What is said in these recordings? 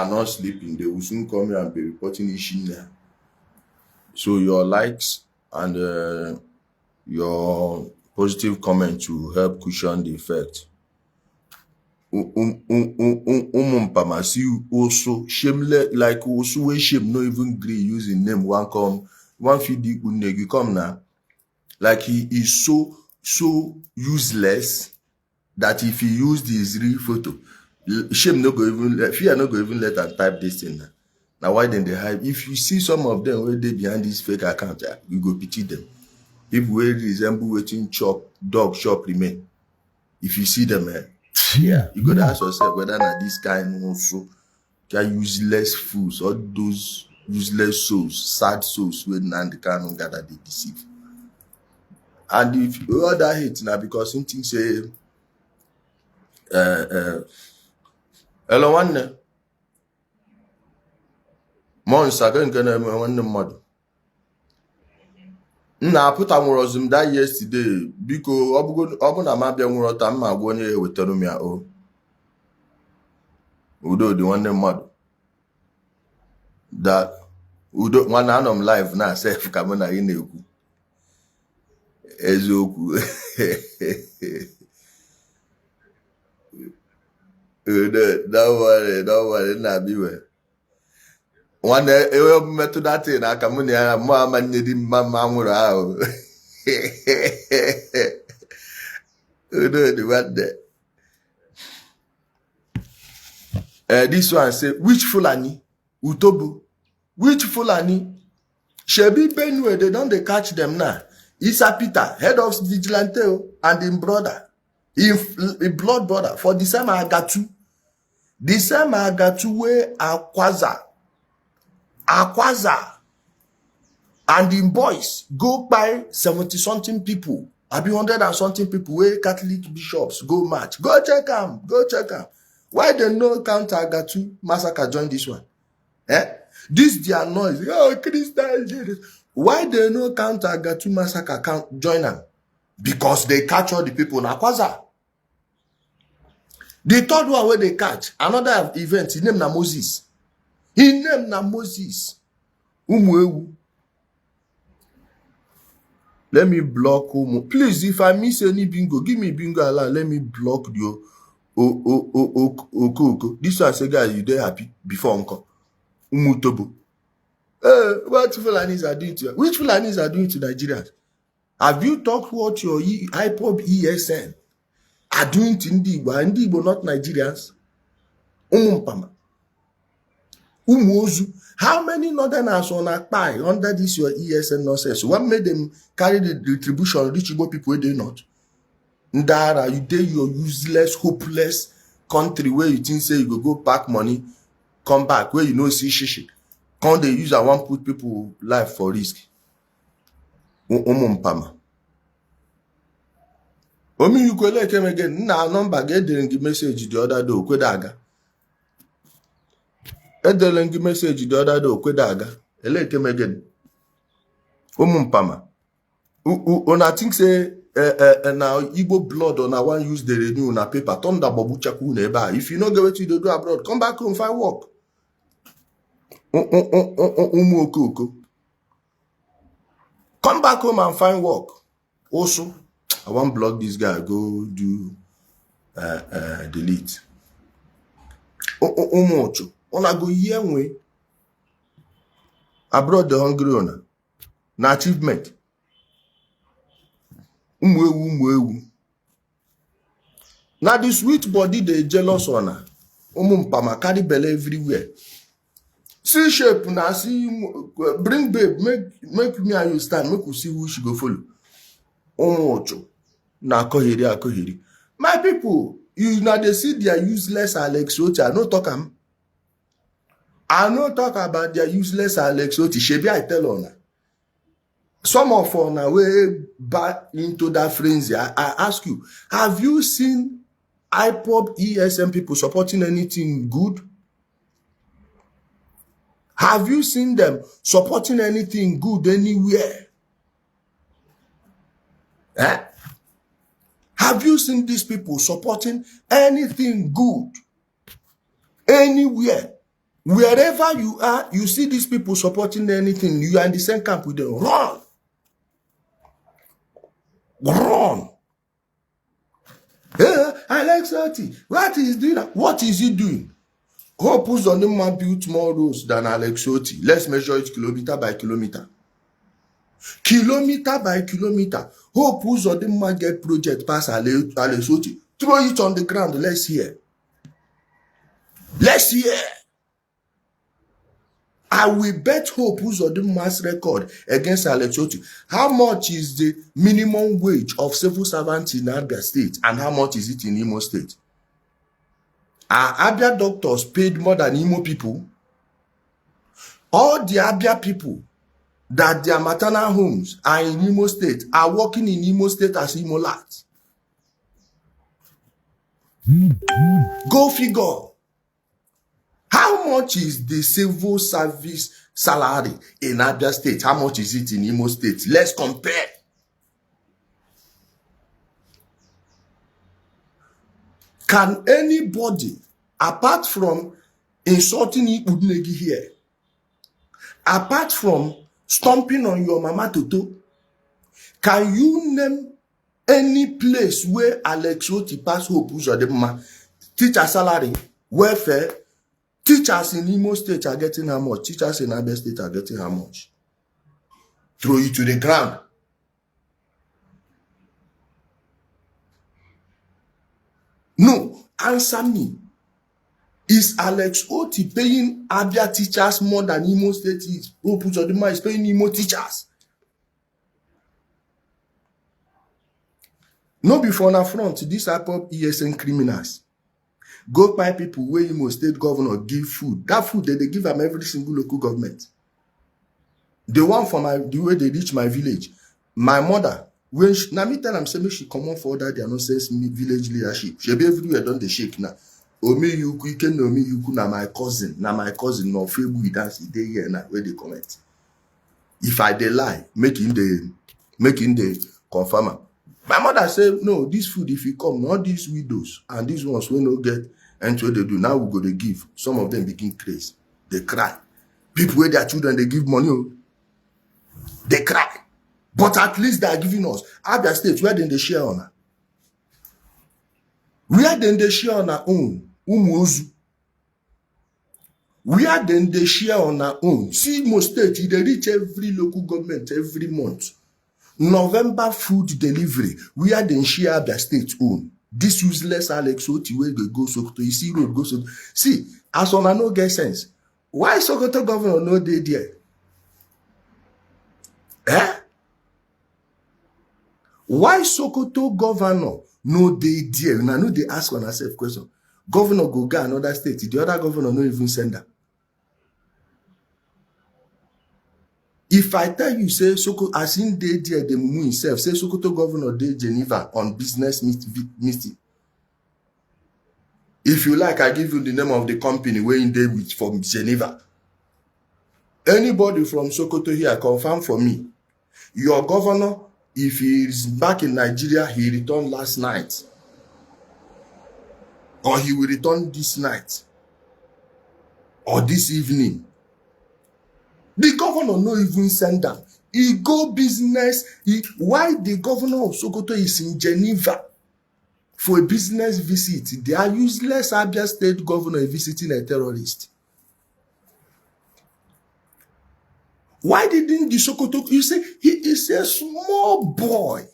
are not sleeping, they will soon come here and be reporting Ishina. So your likes and your positive comments will help cushion the effect. Mpama see also shameless, like also when shame no even agree using name one feed the unegi come now. Like he is so useless that if he used his real photo, shame no go even fear no go even let her type this thing now. Now why then they hide? If you see some of them where they behind this fake account, you go pity them. People will resemble waiting chop dog shop remain. If you see them, yeah, you gotta ask yourself whether this kind also can useless fools or those useless souls, sad souls where Nnamdi Kanu gather they deceive. And if you all that hate now because something say hello one months again gonna one mother. Nna put amurozum that yesterday because obu na ma bia nwurota mma agwa onye wetara m ya o udo the one mmadụ that udo nwana anom live na self ka na ị na-ekwu eziokwu don't worry na biwe nwanne ewe metụ data na aka m na ya mụ amanye di mma nwụrụ ahụ the one there. This one say, which Fulani? Utobu. Which Fulani? Shebi Benue, they don't catch them now. Isa Peter, head of vigilante, and him brother, him blood brother, for the same Agatu. The same Agatu way Akwaza. And him boys go by 70-something people. I be 100 and something people where Catholic bishops go march. Go check them. Why they no counter Agatu massacre join this one? This their noise. Oh, Christians. Why they no counter Agatu massacre join them? Because they catch all the people in Akwaza. The third one where they catch, another event, his name na Moses. Umuewu. Let me block Umu. Please, if I miss any bingo, give me bingo alarm. Let me block you. This one say, guys, you there happy before uncle. Umutobo. What Fulanis are doing to you? Which Fulanis are doing to Nigerians? Have you talked what your IPOB ESN are doing to Igbo, not Nigerians? Umumpama. Umuozu. How many northerners on a pie under this your ESN nonsense? What made them carry the retribution reach Igbo people where they not? Ndara, you dey your useless, hopeless country where you think say you go pack money, come back where you know see shishi. Can't they use and want put people life for risk? Umumpama. Omi you go came again. Now number get the message the other day. Kwedaga. Edelengi message the other day. Kwedaga. Ele came again. Umumpama. Una think say now Igbo blood on one use the renew na paper. Turn that babu chaku neba. If you not get what you do abroad, come back home find work. Come back home and find work. Also, I want block this guy. Go do delete. Ona go here way. Abroad the hungry owner. Na achievement. Umwewu. Now the sweet body they jealous on. Mpama carry belly everywhere. See shape now, see bring babe, make me and you stand, make we see who she go follow. Omocho. Na kohiri. My people, you now they see their useless Alex Otti. I no talk about their useless Alex Otti. Shebi I tell her. Some of on our way back into that frenzy. I ask you, have you seen IPOB ESM people supporting anything good? Have you seen them supporting anything good anywhere? Have you seen these people supporting anything good anywhere? Wherever you are, you see these people supporting anything, you are in the same camp with them. Run. Run. Alex Otti, what is doing? What is he doing? Hope Uzodimma built more roads than Alex Otti. Let's measure it kilometer by kilometer. Kilometer by kilometer. Hope Uzodimma get project past Alex Otti. Throw it on the ground. Let's hear. Let's hear. I will bet Hope Uzodimma's record against Alex Otti. How much is the minimum wage of civil servants in Abia State and how much is it in Imo State? Are Abia doctors paid more than Imo people? All the Abia people that their maternal homes are in Imo State are working in Imo State as Imo lads. Go figure. How much is the civil service salary in Abia State? How much is it in Imo State? Let's compare. Can anybody, apart from insulting Igbo here, apart from stomping on your mama toto, can you name any place where Alex Otti pass Hope Uzodimma, teacher salary, welfare? Teachers in Imo State are getting how much? Teachers in Abia State are getting how much? Throw it to the ground. No, answer me. Is Alex Otti paying Abia teachers more than Imo State is? Hope Uzodimma is paying Imo teachers. No before na front, these type of ESN criminals go buy people where Imo State governor give food. That food they give them every single local government. The one for the way they reach my village. My mother, when now me tell them say she come on for that their nonsense village leadership. She be everywhere done the shake now. Omi yuku, you can know me yuku na my cousin no febu we dance day here now where they comment. If I dey lie, making the confirmer. My mother said, no, this food, if you come, not these widows and these ones will not get and what they do. Now we go to give. Some of them begin crazy. They cry. People where their children, they give money. They cry. But at least they are giving us. Abia State, where then they share on her? Where then they share on our own? Umuozu. Where then they share on our own? See, most states, they reach every local government every month. November food delivery, where they share their state own. This useless Alex Otti where they go Sokoto, you see road go Sokoto. See, as on I no get sense. Why Sokoto governor no dey there? Why Sokoto governor no dey there? Now no they ask on herself question. Governor go get another state, the other governor no even send her. If I tell you, say, Sokoto, as in day there, the Mumu himself, say, Sokoto governor de Geneva on business meeting. If you like, I give you the name of the company where in day with from Geneva. Anybody from Sokoto here, confirm for me. Your governor, if he is back in Nigeria, he returned last night. Or he will return this night. Or this evening. The governor no even send them. He go business. Why the governor of Sokoto is in Geneva for a business visit? They are useless Abia State governor visiting a terrorist. Why didn't the Sokoto? You say he is a small boy.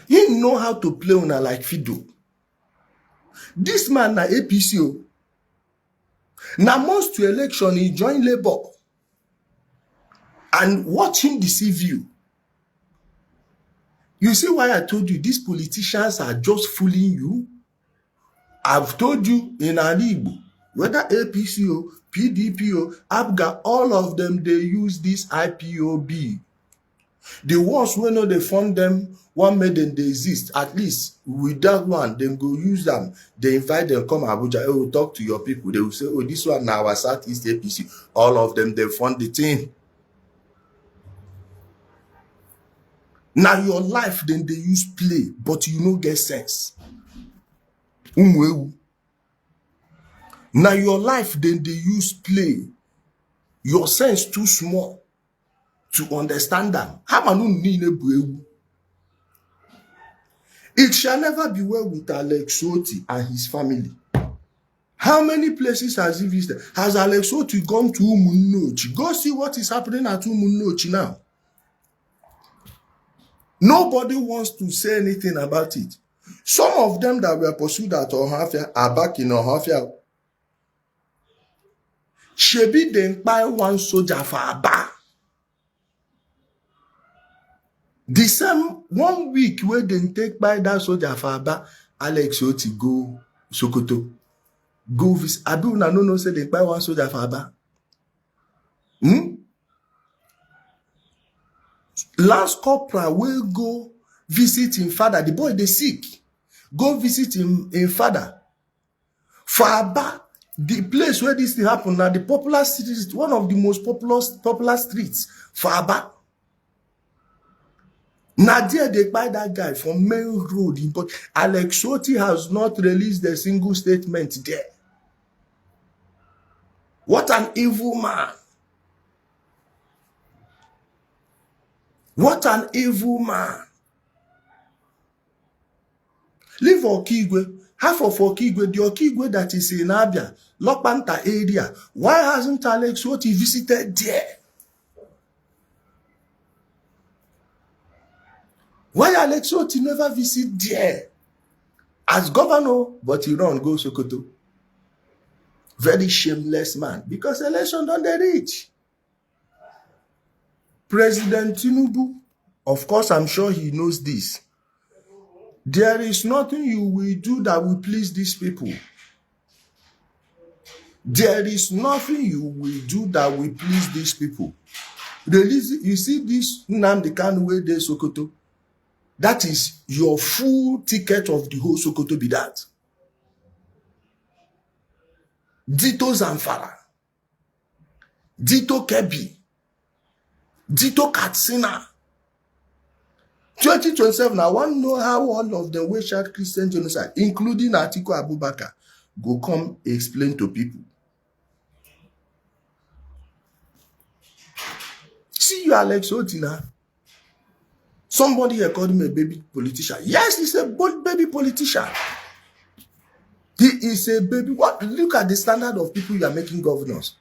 He know how to play on a like Fido. This man na APCO. Now most to election he join Labour. And watch him deceive you. You see why I told you these politicians are just fooling you? I've told you in Igbo, whether APCO, PDPO, ABGA, all of them, they use this IPOB. The ones who know they fund them, one made them they exist. At least with that one, then go use them. They invite them, come Abuja, oh, talk to your people. They will say, oh, this one now our Southeast APC. All of them, they fund the thing. Now your life, then they use play, but you no get sense. Now your life then they use play. Your sense too small to understand them. It shall never be well with Alex Otti and his family. How many places has he visited? Has Alex Otti gone to Umunnochi? Go see what is happening at Umunnochi now. Nobody wants to say anything about it. Some of them that were pursued at Ohafia are back in Ohafia. Shebi then buy one soldier for Aba. The same 1 week where they take by that soldier for Aba, Alex Otti go Sokoto. Go visit. Abu na no say they buy one soldier for Aba. Lance Corporal will go visit him father. The boy they sick. Go visit him father. For Aba, the place where this thing happened now, the popular city is one of the most popular streets for Aba. Now there they buy that guy from main road. Alex Otti has not released a single statement there. What an evil man. What an evil man. Leave Okigwe. Half of Okigwe, the Okigwe that is in Abia, Lokpanta area. Why hasn't Alex Otti visited there? Why Alex Otti never visit there? As governor, but he run go Sokoto. Very shameless man. Because election don't they reach. President Tinubu, of course, I'm sure he knows this. There is nothing you will do that will please these people. There is nothing you will do that will please these people. You see this Nnamdi Kanu way de Sokoto? That is your full ticket of the whole Sokoto be that. Dito Zamfara. Dito Kebbi. Dito Katsina. 2027, I want to know how all of them wish at Christian genocide, including Atiku Abubakar, go come explain to people. See you, Alex Otti now. Somebody here called him a baby politician. Yes, he's a baby politician. He is a baby. What? Look at the standard of people you are making governors.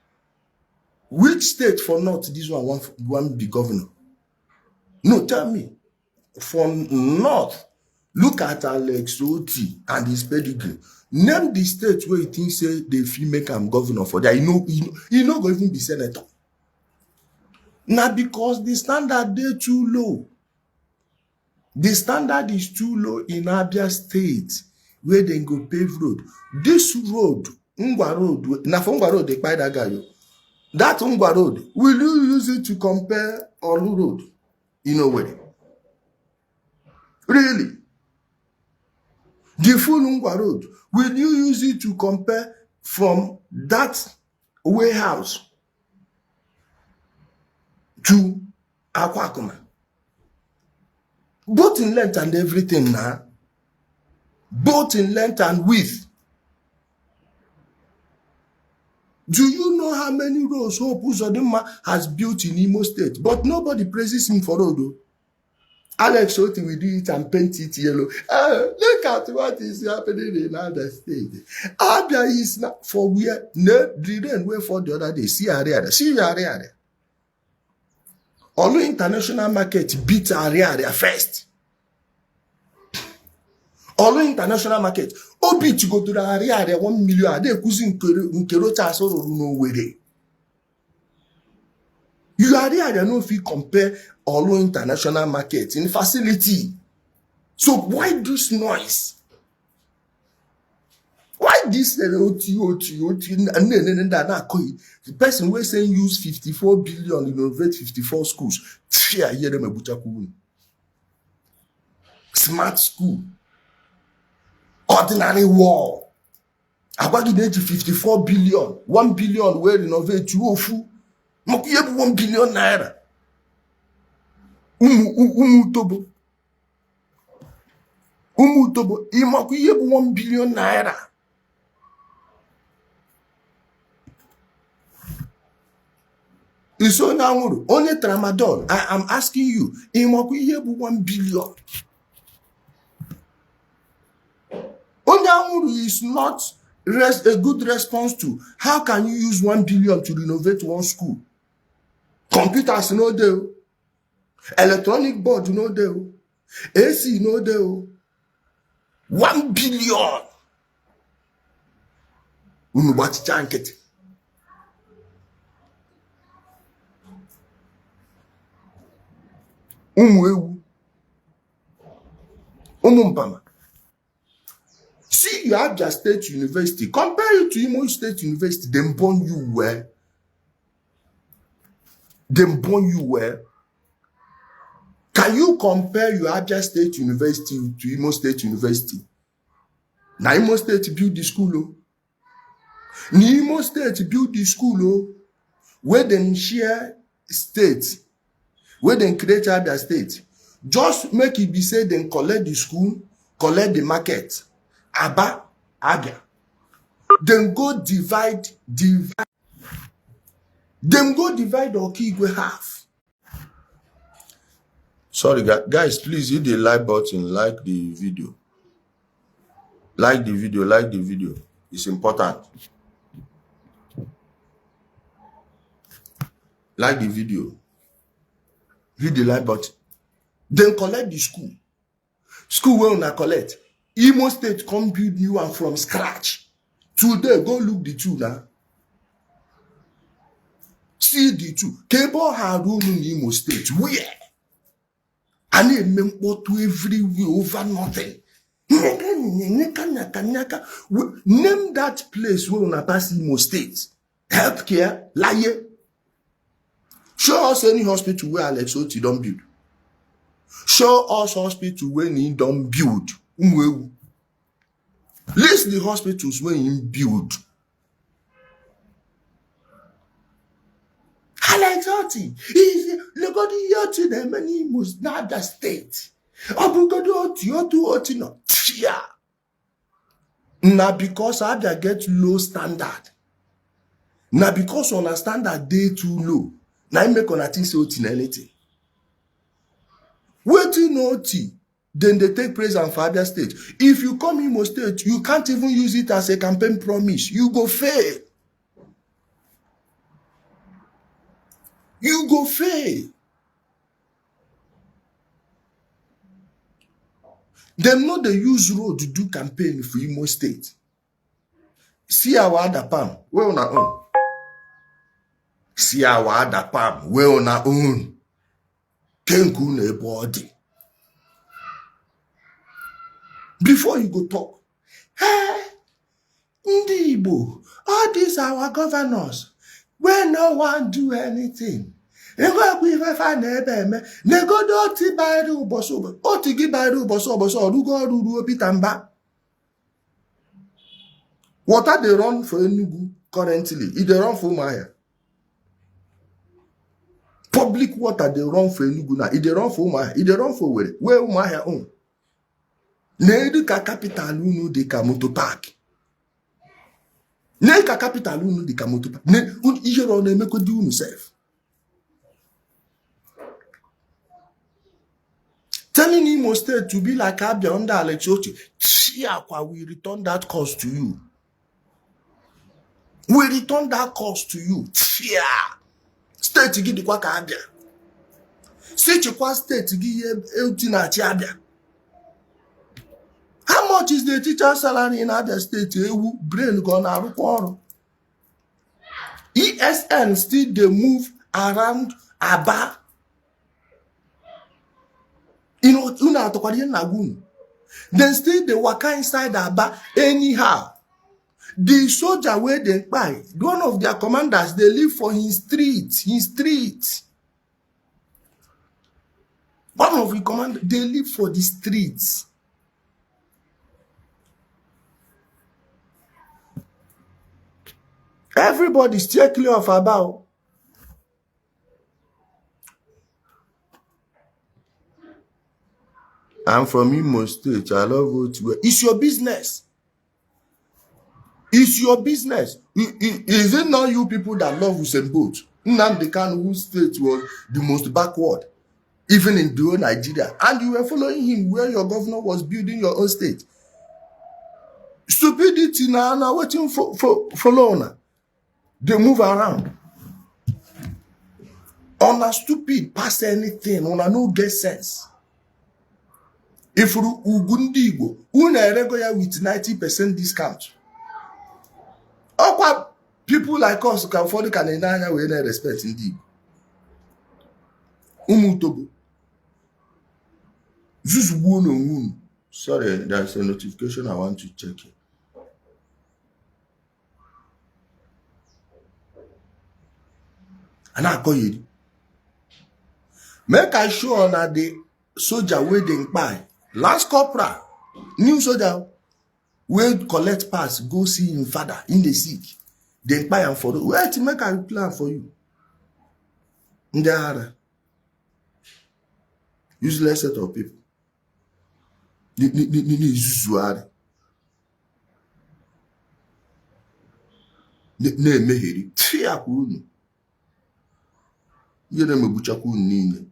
Which state for North this one want be governor? No, tell me. From North, look at Alex Otti and his pedigree. Name the state where you think say they feel make him governor for that. You know, go even be senator. Now because the standard they too low. The standard is too low in Abia State where they go pave road. This road, Ngwa Road, now for Ngwa Road they buy that guy. That Ngwa Road, will you use it to compare Olu Road? In a way. Really? The full Ngwa Road, will you use it to compare from that warehouse to Akwakuma? Both in length and everything now. Both in length and width. Do you know how many roads Hope Uzodinma has built in Imo State? But nobody praises him for road. Though. Alex Otti will do it and paint it yellow. Look at what is happening in other states. Abia is not for where the rain wait for the other day. See area. See area. Olu International Market beat area first. Olu International Market. Obi to go to the area 1 million. They cousin Nkerocha so no way. You area no fit compare Olu International Market in facility. So why this noise? Why this Oti? The person who saying use 54 billion innovate 54 schools. Fear here them smart school. Ordinary wall. Abagi dey 54 billion. 1 billion where innovate 2 Mokuyebu 1 billion naira. Umutobo. Imakuyebu 1 billion naira. It's only tramadol. I am asking you, Imoku 1 billion. Only is not a good response to how can you use 1 billion to renovate one school? Computers no deal. Electronic board no deal. AC no deal. 1 billion. What junket? See, you have Abia State University. Compare it to Imo State University. Them born you where? Them born you where? Can you compare your Abia State University to Imo State University? Now Imo State build the school. Imo State build the school where they share state, where they create Abia State. Just make it be said then collect the school, collect the market. Aba, Abia. Then go divide. Then go divide Okigwe half. Sorry, guys, please hit the like button, like the video. Like the video. It's important. Like the video. Hit the like button. Then collect the school. School where una collect. Imo State come build new one from scratch. Today, go look the two now. See the two. Cable had room in Imo State. Where? And they member to everywhere over nothing. Name that place where una pass Imo State. Healthcare, lie. Show us any hospital where Alex Otti don't build. Show us hospital where he don't build. List the hospitals where he build. Alex Otti is nobody Otti the many must not the state. Abugado Otti no. Yeah. Now because Abia get low standard. Now because on a standard day too low. Now you make on a thing say Otti anything. Waiting Otti, then they take praise and for Abia State. If you come Imo State, you can't even use it as a campaign promise. You go fail. You go fail. Them know they use road to do campaign for Imo State. See our other palm, where on our own. See our other palm, where on our own. Kenkune body. Before you go talk, hey, Ndi Igbo, all these our governors, when no one do anything. What are they run for Enugu currently? If they run for Maya. Public water they run for Enugu now. If they run for Maya, if they run for where Maya own. Neduka capital unu de Kamoto Park. Neka capital unu de Kamoto Park. Ne un ijero ne meko di unu self. Telling Imo State to be like Abia under Alex Otti, we return that cost to you. We return that cost to you. State to give the Kwaka Abia. State to give Eutina Abia. How much is the teacher's salary in Abia State? Brain gonna report. ESN still they move around Aba. You know, then still they work inside Aba anyhow. The soldier where they buy, one of their commanders, they live for his street. One of the commanders, they live for the streets. Everybody stay clear of Aba. I'm from Imo State. I love Otti. It's your business. It's your business. Is it not you people that love Usain Bolt? Nnamdi Kanu, whose state was the most backward, even in the whole Nigeria, and you were following him where your governor was building your own state. Stupidity now waiting for now. They move around. On a stupid, pass anything, on a no get sense. If Ugundi Igbo, una regular with 90% discount. All people like us can afford the Canadian we not respect indeed. Umutobo. Sorry, there's a notification I want to check it. And I call you. Make I show on the soldier waiting by last corporal, new soldier will collect pass, go see him father in the sick. They buy him for wait to make a plan for you. There useless set of people. Ne-meheri. Tia kunu. Yene mebucha kunu nine.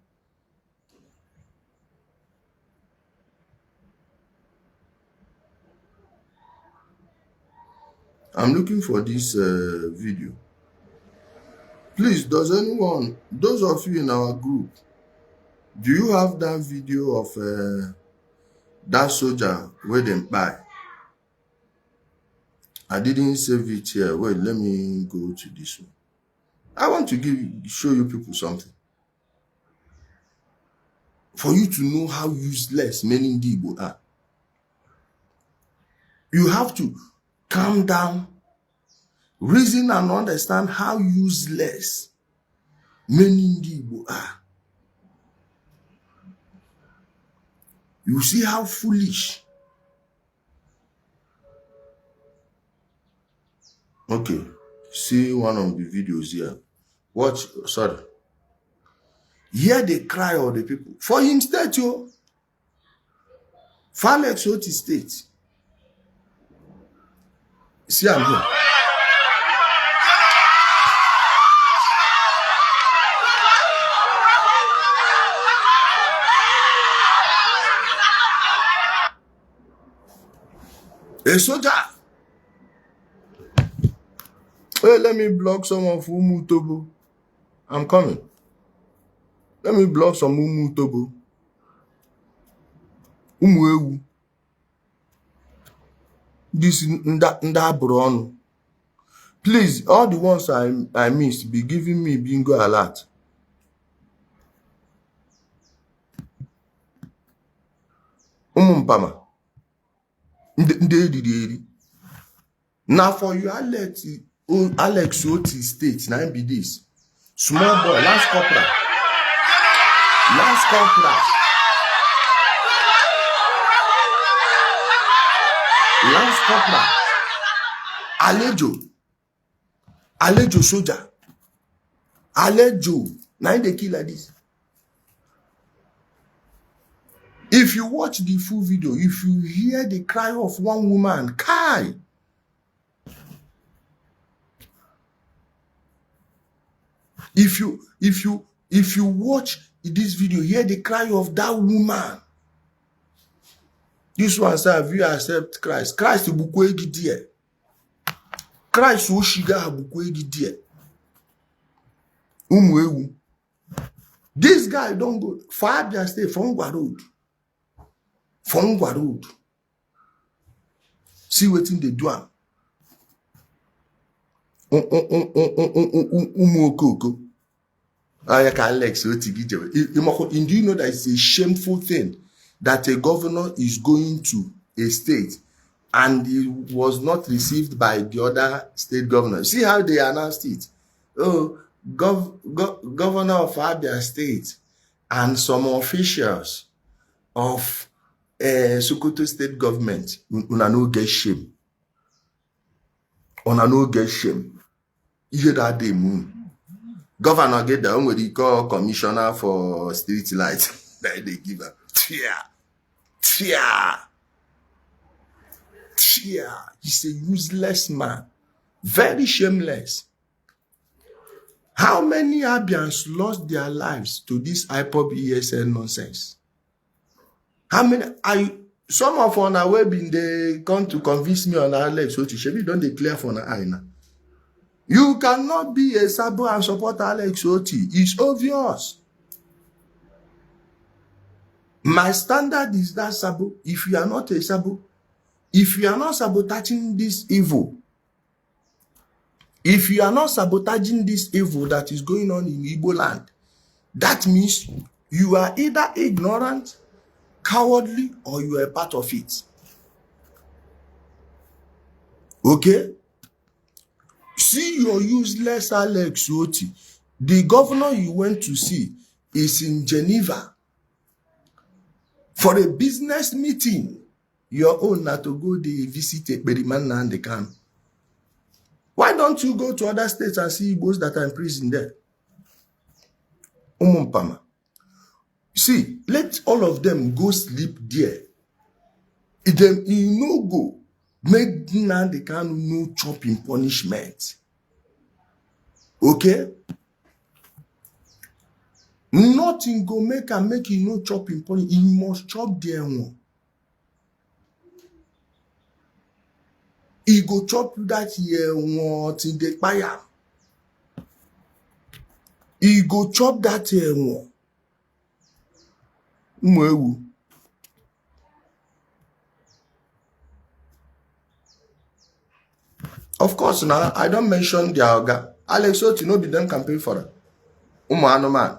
I'm looking for this video. Please, does anyone, those of you in our group, do you have that video of that soldier where they buy? I didn't save it here. Wait, let me go to this one. I want to show you people something. For you to know how useless many Igbo are. You have to calm down, reason and understand how useless many Igbo are. You see how foolish. Okay, see one of the videos here. Watch, sorry. Hear the cry of the people. For him state, yo. For Alex Otti state. See, I'm here. A soldier. Hey, let me block some of Umutobo. I'm coming. Let me block some Umutobo. Umuewu. This Ndabron. Please, all the ones I missed, be giving me bingo alert. Umumpama. Now for you, Alex Otti state, now be this. Small boy, last corporal. Last corporal. Last corporal. Alejo soldier. Alejo. Now they kill like this. If you watch the full video, if you hear the cry of one woman, Kai. If you watch this video, hear the cry of that woman. This one say, have you accept Christ? Christ bukwegi die. Christ oshiga bukwegi die. Umuewu. This guy don't go far just stay from Road. From Road. See what in the do am. Umuokoko. Alex Otti. Do you know that it's a shameful thing that a governor is going to a state and he was not received by the other state governors? See how they announced it. Oh, governor of Abia State and some officials of Sokoto state government, una no get shame. Una no get shame. You hear that day moon. Governor get the what he call commissioner for street lights. That they give her. Tia. He's a useless man. Very shameless. How many Abians lost their lives to this IPOB ESN nonsense? How many? Some of on our web in they come to convince me on Alex Otti. Shebi don't declare for an eye now. You cannot be a Sabo and support Alex Otti. It's obvious. My standard is that Sabo. If you are not a Sabo, if you are not sabotaging this evil, if you are not sabotaging this evil that is going on in Igboland, that means you are either ignorant, cowardly, or you are a part of it. Okay? See your useless Alex Otti. The governor you went to see is in Geneva for a business meeting. Your own not to go there visit Mazi Nnamdi Kanu. Why don't you go to other states and see Igbos that are in prison there? Umumpama. See, let all of them go sleep there. Then you no go. Make Nnamdi Kanu no chopping punishment. Okay? Nothing go make you no chopping punishment. He must chop there one. He go chop that year one till the fire. He go chop that year one. Mwewu. Of course, now I don't mention their organ. Alex Otti no be them campaign for her. Man.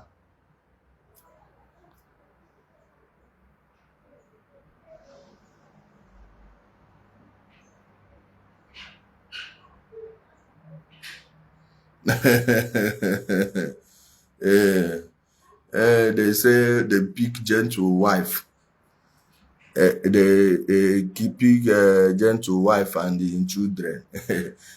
They say the big gentle wife. The keeping gentle wife and the children.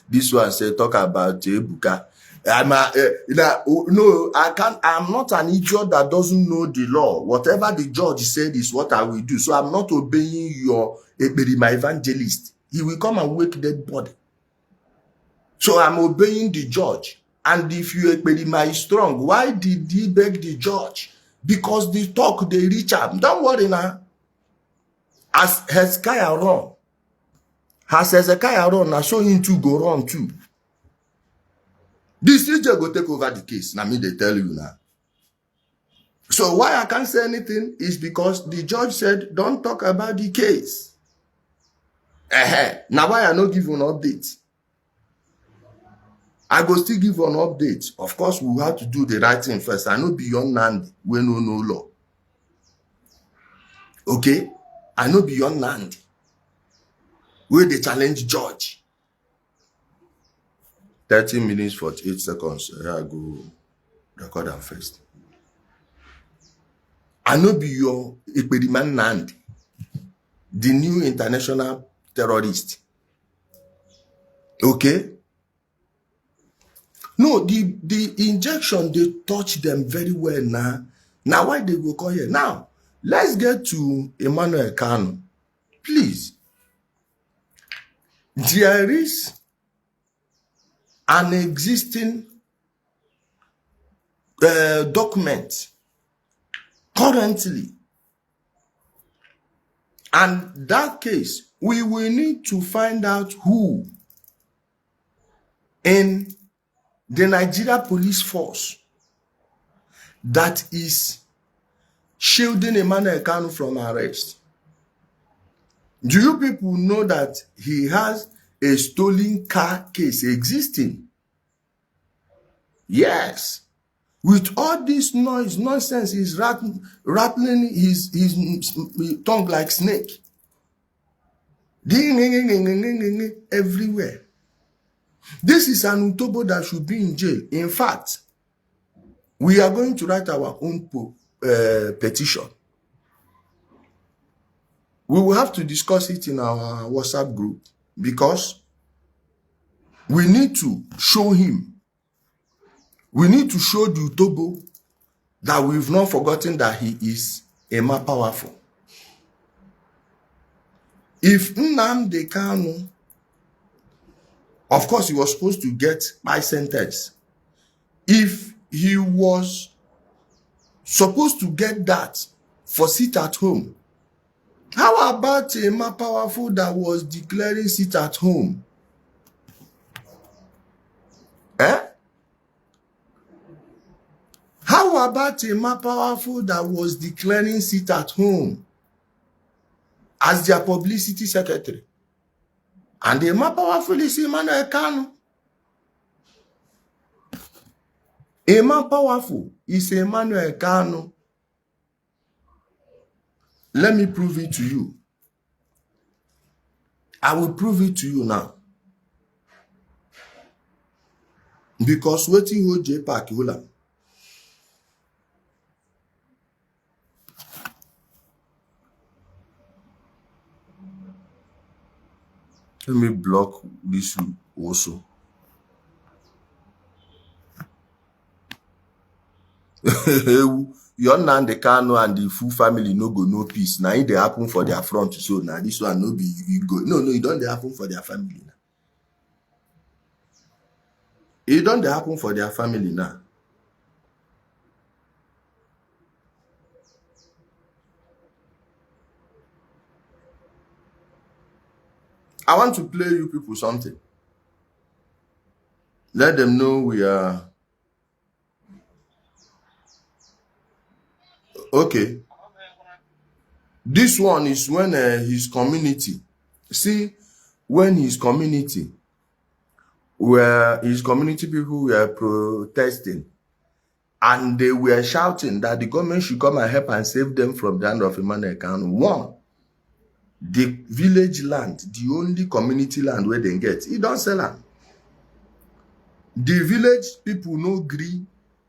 This one say talk about Ebuka. No, I can't. I'm not an idiot that doesn't know the law. Whatever the judge said is what I will do. So I'm not obeying my evangelist. He will come and wake dead body. So I'm obeying the judge. And if you is strong, why did he beg the judge? Because the talk they reach him. Don't worry now. As Hezekiah run, now so him too go run too. This CJ go take over the case. Now me they tell you now. So why I can't say anything is because the judge said don't talk about the case. Now why I not give an update? I go still give an update. Of course, we have to do the right thing first. I know beyond Nandi, we know no law. Okay? I know beyond Nandi, where they challenge judge. 30 minutes, 48 seconds. Here I go record them first. I know beyond Ekpediman Nandi, the new international terrorist. Okay? No, the injection, they touch them very well now. Now, why they go call here? Now, let's get to Emmanuel Kanu. Please. There is an existing document currently. And that case, we will need to find out who in the Nigeria police force that is shielding Emmanuel Kanu from arrest. Do you people know that he has a stolen car case existing? Yes. With all this noise, nonsense, he's rattling his tongue like snake. Everywhere. This is an Utobo that should be in jail. In fact, we are going to write our own petition. We will have to discuss it in our WhatsApp group because we need to show him. We need to show the Utobo that we've not forgotten that he is a more powerful. If Nnamdi Kanu, of course, he was supposed to get my sentence. If he was supposed to get that for sit at home, how about a man powerful that was declaring sit at home? How about a man powerful that was declaring sit at home as their publicity secretary? And the man powerful is Emmanuel Kanu. A man powerful is Emmanuel Kanu. Let me prove it to you. I will prove it to you now. Because waiting hold J Park Hula. Let me block this also. Your Nnamdi Kanu and the full family no go no peace. Now it they happen for their front. So now this one no be you go. No, it don't they happen for their family now. It don't they happen for their family now. I want to play you people something. Let them know we are okay. This one is when his community, see, when his community people were protesting and they were shouting that the government should come and help and save them from the hand of Emmanuel Kanu. One, the village land, the only community land where they get, he don't sell land. The village people no agree,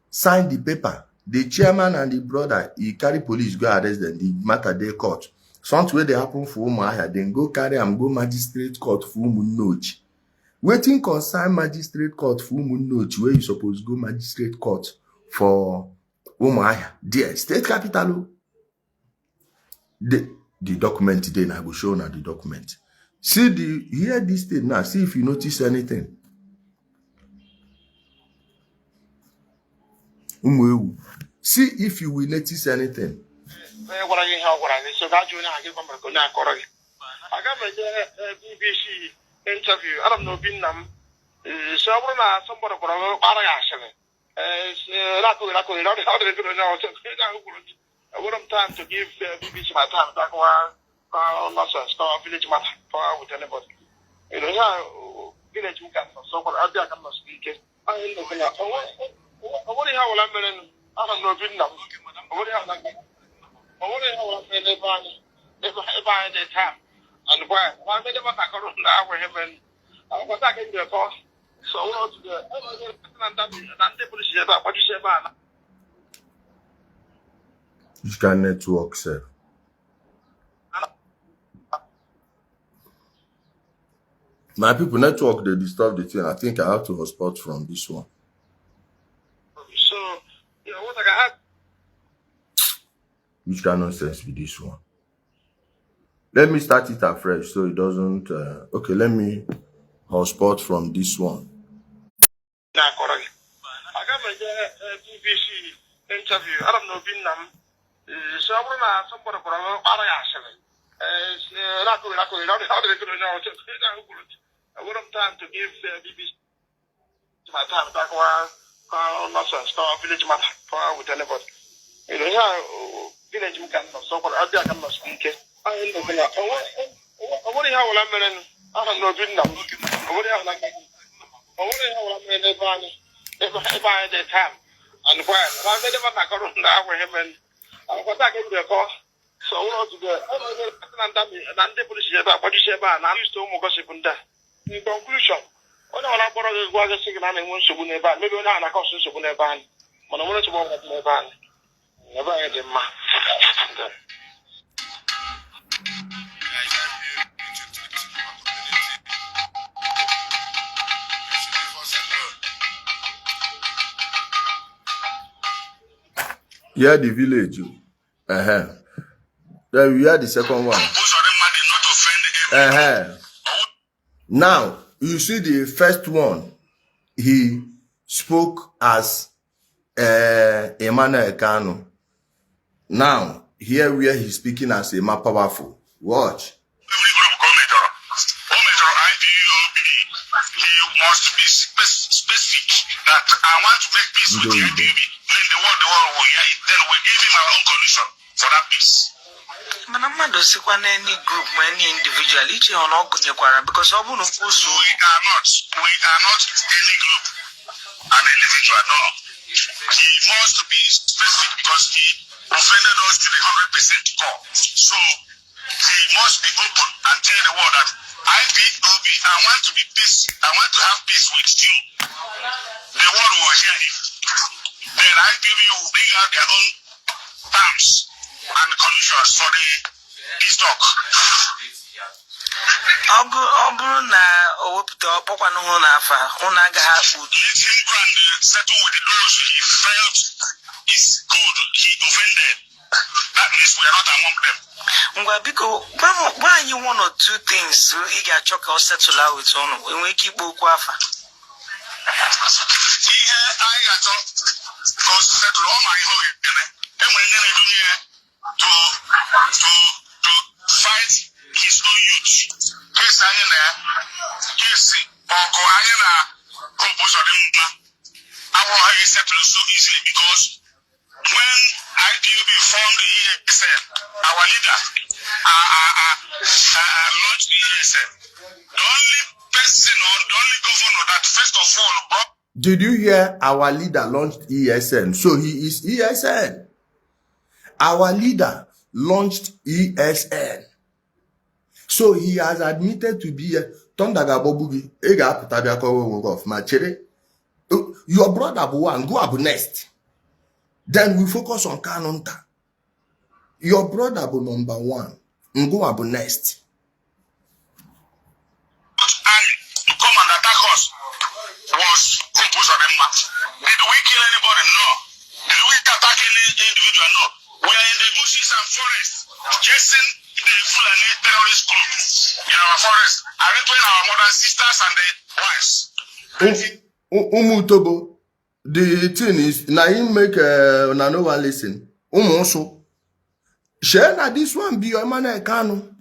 sign the paper. The chairman and the brother, he carry police, go arrest them. The matter they court. Something where they happen for Umuahia, then go carry and go magistrate court for Umunochi. Waiting concern magistrate court for Umunochi, where you suppose go magistrate court for Umuahia. There, state capital. The document today, I will show now the document. See hear this thing now. See if you notice anything. See if you will notice anything. BBC interview. I don't know Vietnam. So somebody I want time to give BBC my time. Back village matter with anybody. You know, village we can so I can speak. I what do you have I don't know Vietnam. What do you have if I had the time and why made them attack around now with him and I was attacking the cost. So what to do? What you say about you can network, sir. My people network they disturb the thing. I think I have to hotspot from this one. So you know what I have. Which kind of nonsense with this one? Let me start it afresh so it doesn't. Okay, let me hotspot from this one. I got my BBC interview. I don't know Vietnam. So I want somebody for I want time to give BBC my time back village matter with anybody. You know, village we can so I can speak. I don't know I don't know Vietnam. What do you have if I had the time and why I made them attack around now with him and I was attacking the cost. So what to do? And the police what you say about and I'm used to gossip on that. In conclusion, when I borrow this was a signal and one should never maybe not a cost of never ban. When I wanted to walk at my ban. Never had him. Yeah, the village. Then we had the second one. Now, you see the first one. He spoke as Emmanuel Kanu. Now, here where he's speaking as a more powerful. Watch. Every group he must be specific that I want to make peace with the IPOB. Then the world will hear it. Then we give him our own condition for that peace. Any group, any individual, each on all because we are not any group, an individual. No, he must be specific because he offended us to the 100% core. So he must be open and tell the world that IPOB, I want to be peace. I want to have peace with you. The world will hear him. Then IPOB will bring out their own terms and conditions for the peace talk. Let him go and settle with those he felt is good, he offended. That means we are not among them. Why you one or two things so he got choke or settle out with on when we keep Bukwafa? Here I got to settle all my home and when they do here to fight his own youth. Yes, I am yes, or go I compose of them. I will settle so easily because when IPOB formed the ESN, our leader launched the ESN. The only person or the only governor that first of all brought. Did you hear our leader launched ESN? So he is ESN. Our leader launched ESN. So he has admitted to be a Tondagabobugi. Your brother Abu go Abu next. Then we focus on Kanunta. Your brother Abu number 1. Go Abu next. To come and attack us was composed of them. Did we kill anybody? No. Did we attack any individual? No. We are in the bushes and forests chasing the Fulani terrorist group in our forest, raping our mothers, sisters, and their wives. Umutobo, the thing is, now you make no one listen. Also, share that this one be your man Kanu.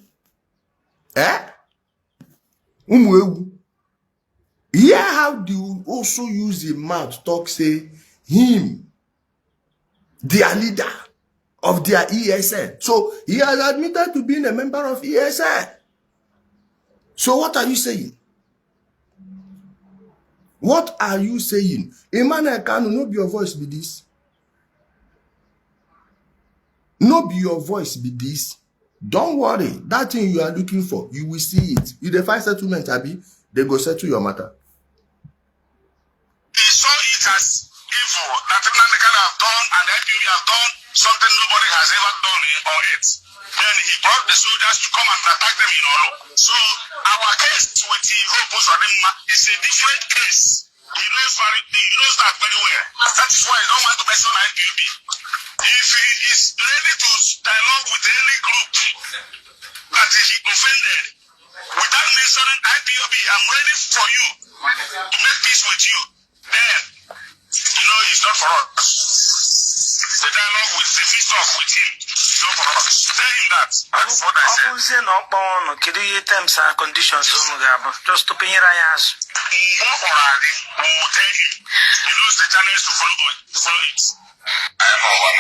Hear how do you also use the mouth talk say him, their leader of their ESN. So he has admitted to being a member of ESN. So what are you saying? What are you saying? Emmanuel Kanu, no be your voice be this. No be your voice be this. Don't worry. That thing you are looking for, you will see it. If they find settlement, Abi, they go settle your matter. He saw it as evil that Nnamdi Kanu have done and the IPOB have done something nobody has ever done on it. Then he brought the soldiers to come and attack them in Oro. So our case with the Hopos Adema is a different case. He knows that very well. That is why he don't want to mention IPOB. If he is ready to dialogue with any group that he offended, without mentioning IPOB, I'm ready for you to make peace with you. Then, it's not for us. The dialogue with the peace talk with him, it's not for us. Tell him that. That's what I said. Terms and conditions. Just to pay your eyes. We will tell him. He knows the channels to follow it. I am one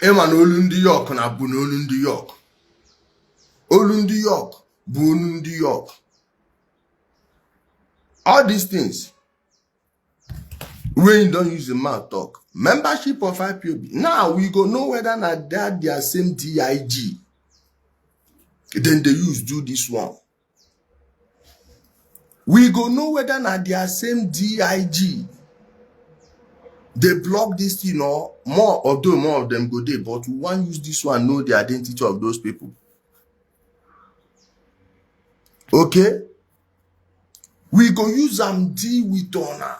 Eman Olundi York na bu n'Olundi York. Olundi York Bundi York. All these things. When you don't use the mouth talk. Membership of IPOB. Now we go know whether not that they are same DIG. Then they use do this one. We go know whether not they are same DIG. They block this thing or more, although more of them go there, but we want use this one, know the identity of those people. Okay? We go use them deal with honor.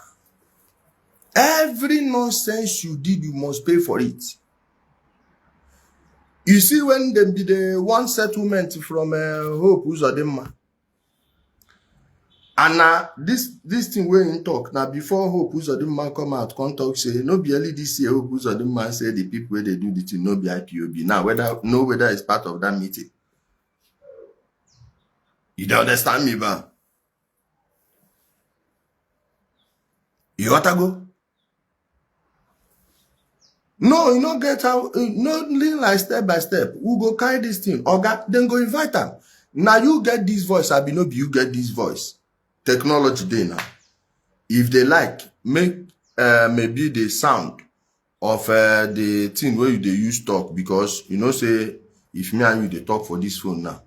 Every nonsense you did, you must pay for it. You see, when they be the one settlement from Hope Uzodinma, and now this thing we in talk now before Hope Uzodinma come out, come talk say no be early this year. Hope Uzodinma say the people where they do the thing no be IPOB. Now whether it's part of that meeting. You don't understand me, ba? You want to go? No, you don't get how, no, like step by step. We go carry this thing. Oga, then go invite them. Now you get this voice, I be no be you get this voice. Technology day now. If they like, make maybe the sound of the thing where they use talk, because you know say if me and you they talk for this phone now,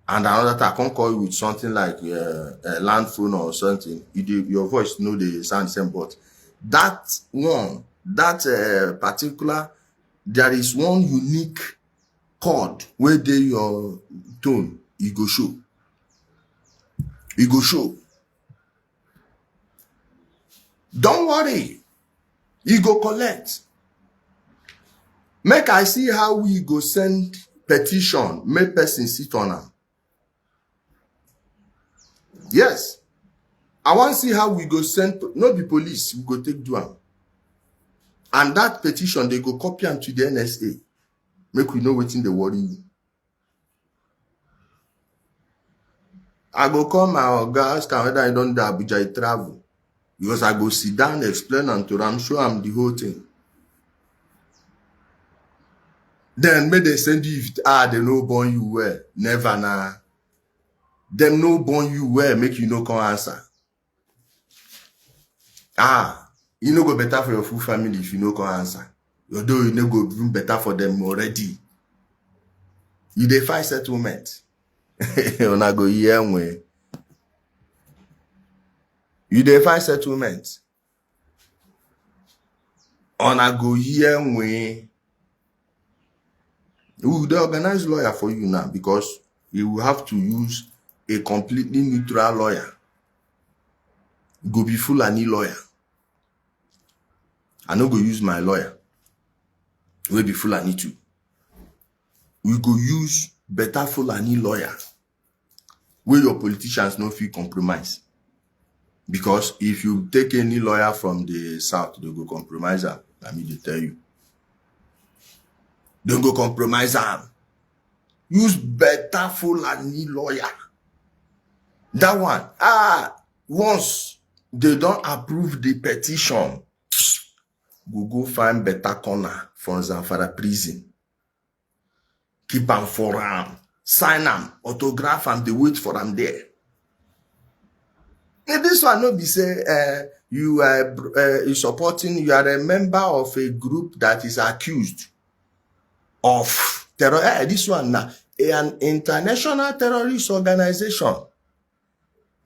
and another time I can't call you with something like a land phone or something, your voice know the sound same, but that one. That particular, there is one unique chord where they your tone, it go show. It go show. Don't worry. It go collect. Make I see how we go send petition, make person sit on them. Yes. I want to see how we go send, no be police, we go take do am. And that petition, they go copy them to the NSA. Make we know what's in the worry. I go call my guys, whether I don't do Abuja, I travel. Because I go sit down, explain and to them, show them the whole thing. Then may they send you, if they no born you well. Never nah. Them no born you well, make you no come answer. You no go better for your full family if you no can answer. Although you no go even better for them already. You dey find settlement. Una go hear me. You dey find settlement. Una go hear me. We will organize lawyer for you now because you will have to use a completely neutral lawyer. Go be Fulani lawyer. I no go use my lawyer. We be Fulani too. We go use better Fulani lawyer. Where your politicians no feel compromise. Because if you take any lawyer from the south, they go compromise them. Let me tell you. Don't go compromise them. Use better Fulani lawyer. That one. Once they don't approve the petition, we go find better corner from Zamfara prison. Keep them for them. Sign them. Autograph them. They wait for them there. And this one no be say you are supporting, you are a member of a group that is accused of terror. This one now, an international terrorist organization.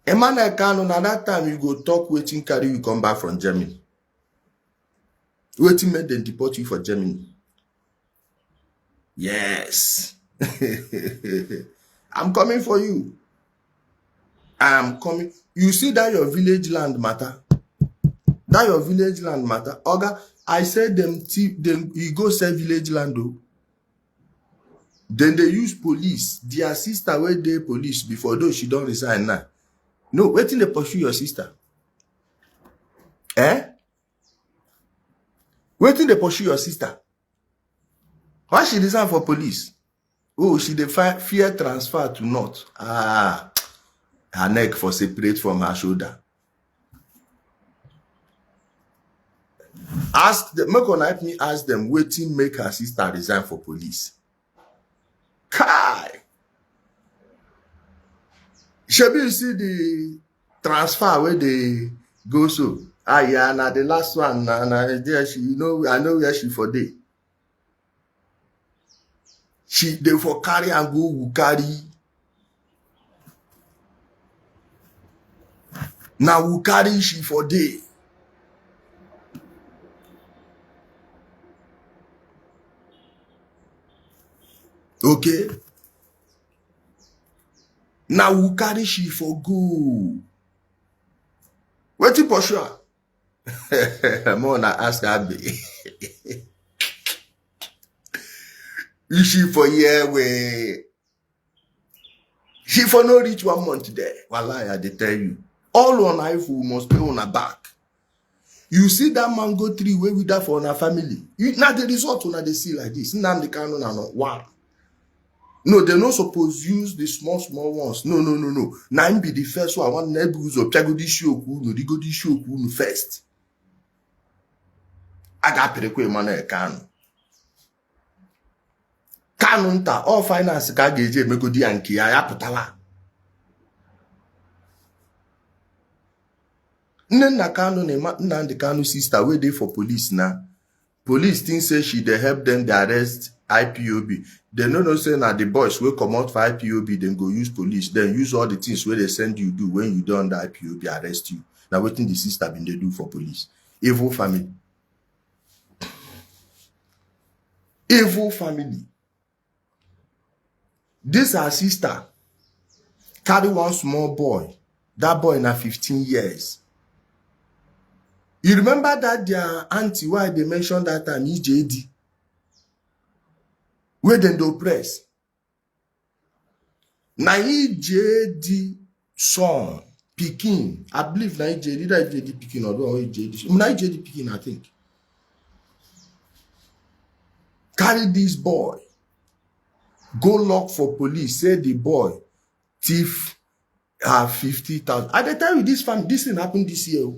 Emmanuel Kanu, at that time you go talk waiting carry you come back from Germany. Waiting made them deport you for Germany. Yes. I'm coming for you. I'm coming. You see that your village land matter? That your village land matter? Oga, I said them you go sell village land though. Then they use police. Their sister where they police before though she don't resign now. No, wait till they pursue your sister. Wait till they pursue your sister. Why she resign for police? Oh, she dey fear transfer to North. Her neck for separate from her shoulder. Make me ask them, waiting make her sister resign for police. Kai! Shebi, you see the transfer where they go so. Ah, yeah, now the last one, now there she, you know, I know where she for day. She they for carry and go will carry. Now will carry she for day. Okay. Now will carry she for go. Waiting for sure. I'm gonna ask Abby. Is she for year where she for no reach 1 month there? Wallahi, I tell you. All on iPhone must be on her back. You see that mango tree where we die for our family. Now the result when they see like this. Nnamdi Kanu na no one. No, they're not supposed to use the small ones. No. Now be the first one. I want neighbors of Pagodi Shoku, no, Rigodi Shoku first. I got Perekwe Emmanuel Kanu. Kanu nta all finance ka geje megodi anki ya putala. Nna Kanu ne Nnamdi Kanu sister wey dey for police now. Police think say she dey help them dey arrest IPOB. They no know say na the boys wey comot for IPOB then go use police, then use all the things where they send you do when you don the IPOB arrest you. Now wetin the sister been dey do for police? Evil family. Evil family. This her sister carry one small boy. That boy na 15 years. You remember that their auntie why they mentioned that time Ijelé? Where then they oppress. Na Ijelé son Pikin. I believe na Ijelé Pikin or Ijelé. Na Ijelé Pikin, I think. Carry this boy. Go lock for police. Say the boy thief 50,000. I dey tell you this thing happened this year.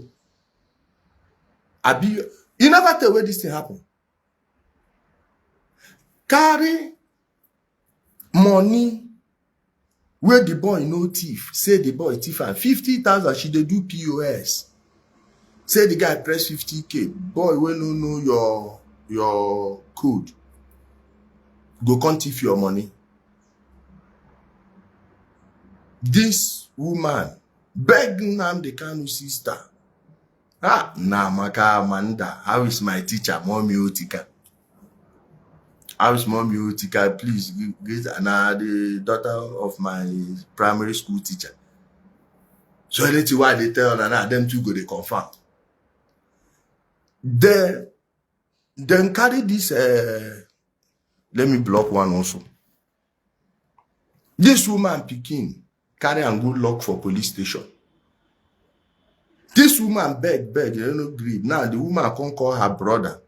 You never tell where this thing happened. Carry money where the boy no thief. Say the boy thief and 50,000. She dey do POS. Say the guy press 50K. Boy wey no know your code. Go come thief your money. This woman beg Nnamdi Kanu sister. Maka Amanda, how is my teacher, Mommy Otika? How is Mommy Otika? Please, the daughter of my primary school teacher. So anything why they tell her, them two go they confirm. Then carry this. Let me block one also. This woman Pikin carry and go lock for police station. This woman beg, you know, greed. Now the woman can't call her brother.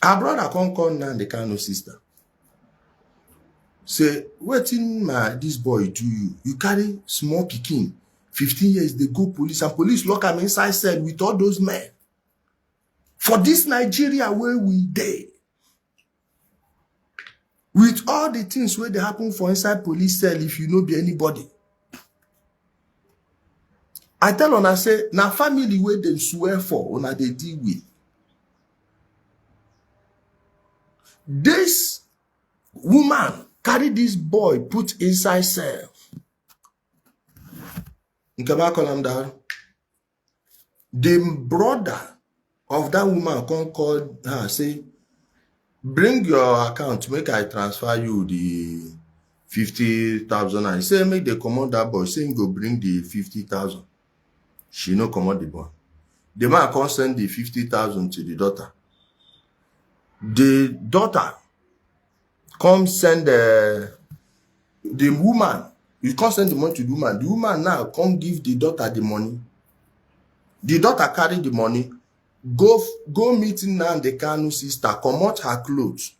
Her brother can't call Nnamdi Kanu sister. Say, wetin this boy do you? You carry small Pikin, 15 years, they go police, and police lock him inside cell with all those men. For this Nigeria where we dey, with all the things where they happen for inside police cell, if you know be anybody. I tell una say, na family where they swear for, una they deal with. This woman carry this boy, put inside cell. Nkeba call him down. The brother of that woman come call her, say, bring your account, make I transfer you the 50,000. I say, make they command that boy, say, go bring the 50,000. She no command the boy. The man can't send the 50,000 to the daughter. The daughter come send the woman. You can't send the money to the woman. The woman now come give the daughter the money. The daughter carry the money. Go meet Nnamdi Kanu sister. Come out her clothes.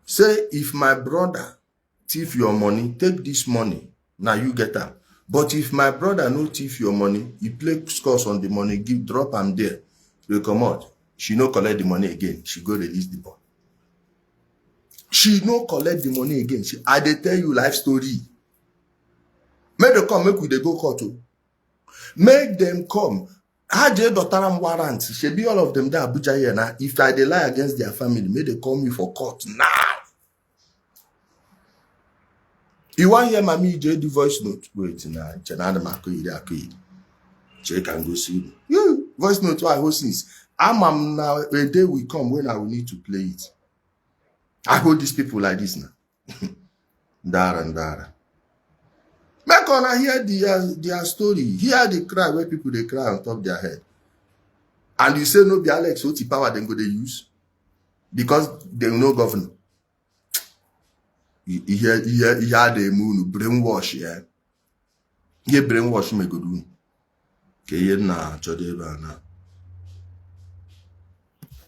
Say, if my brother thief your money, take this money. Now you get her. But if my brother no thief your money, he play scores on the money, drop am there. They come out. She no collect the money again. She go release the boy. She no collect the money again. I dey tell you life story. Make them come, make we they go court. Make them come. Haje Dotaram warrant. Should be all of them there Abuja here now. If I they lie against their family, may they call me for court now. You want hear Mami J the voice note? Wait now. Chenada Makoyi. Check and go see. You voice note why since I'm now a day will come when I will need to play it. I hold these people like this now. Dara. Make on hear their story. Hear the cry where people they cry on top of their head. And you say no be Alex Otti power then go they use because they no governor. He had the moon brainwash, yeah. He brainwash me go do. Okay, na chodeba na.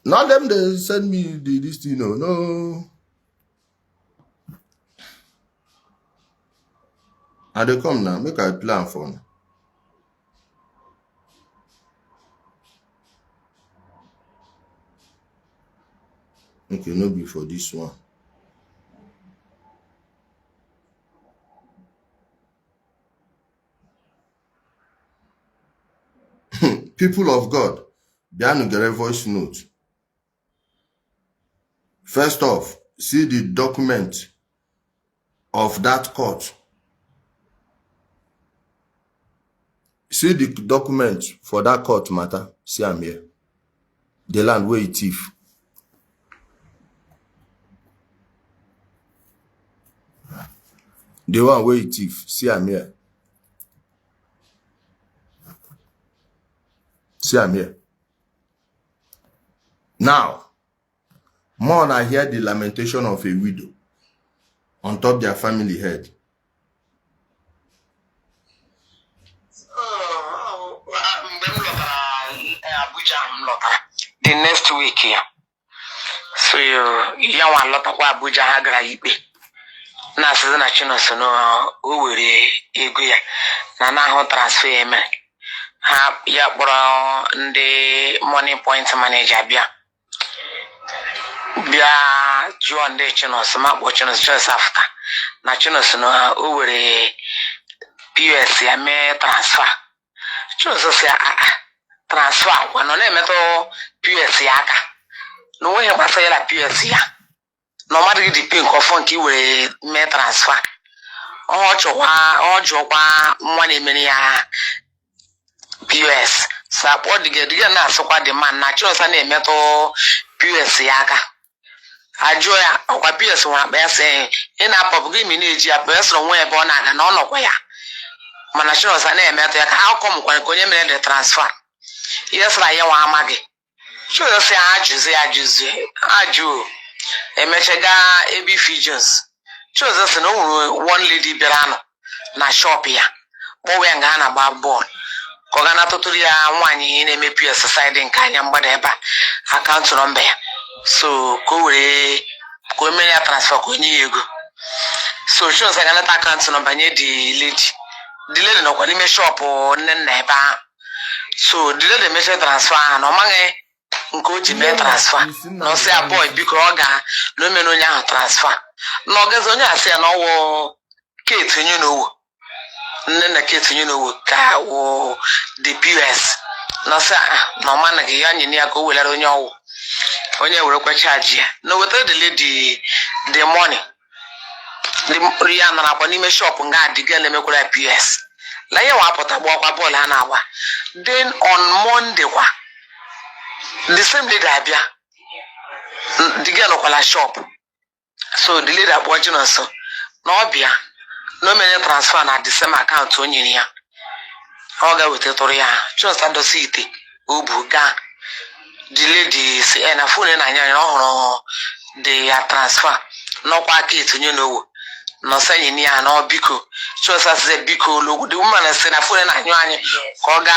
Not them they send me this thing, no. And they come now, make a plan for me. Okay, no be for this one. People of God, Bianu get a voice note. First off, see the document of that court. See the document for that court matter. See, I'm here. The land where it thief. The one where it thief. See, I'm here. See, I'm here. Now, more I hear the lamentation of a widow on top their family head. The next week here. So you want a lot of Abuja Hagra Ibe. Na season chino so no o were ego ya. Na ho transfer eme. Ha ya bro ndị money point manager bia. Bia John de chino so ma bo chino just after. Na chino so no o were POS ya me transfer. Chino so say transfer kwano na emeto POS ya aka no we gbasa ya POS ya no ma dị pin ko fon ki we me transfer o jokwa nwa na emere ya POS support diga na asokwa the man na chiro na emeto POS ya aka ajo ya okwa POS nwa ba say ina pop gi mi na eji POS no we ebe ọ na-aga na ọnọkwa ya mana chiro na emeto ya ka how come kwa onye mere the transfer. Yes, I am Amagi. Sure, say Aju. A mechega AB Fijians. Sure, that's no one lady Berano. Na shop here. Bowe and Ghana Barbon. Kogana Toturia, one in a MPS society in Kanyam Badeba. Account number. So, go many transfer Kunigo. So, sure, I got account number near the lady. The lady no Kwanime shop or Neba. So did the message transfer no mange nko ji me transfer no say a boy biko oga no me no nya transfer no gezo nya say no wo Kate nyu no wo nne Kate nyu no wo ka wo the POS no say no man ge ya nyini aka welere onye were kwa charge no we the lady the money the riya na kwa ni me shop nga diga na me kwa POS. La ya wa pota bo kwa ball na wa. Then on Monday wa the same lady abia the girl okwala shop. So the lady watching us no obia no me transfer na the same account onye ya. Oga with toria just ando city ubuga the lady say na phone na anya no the transfer no kwa kit onye no no say ni ya no biko so say biko logo the woman say na phone na anyo anyi koga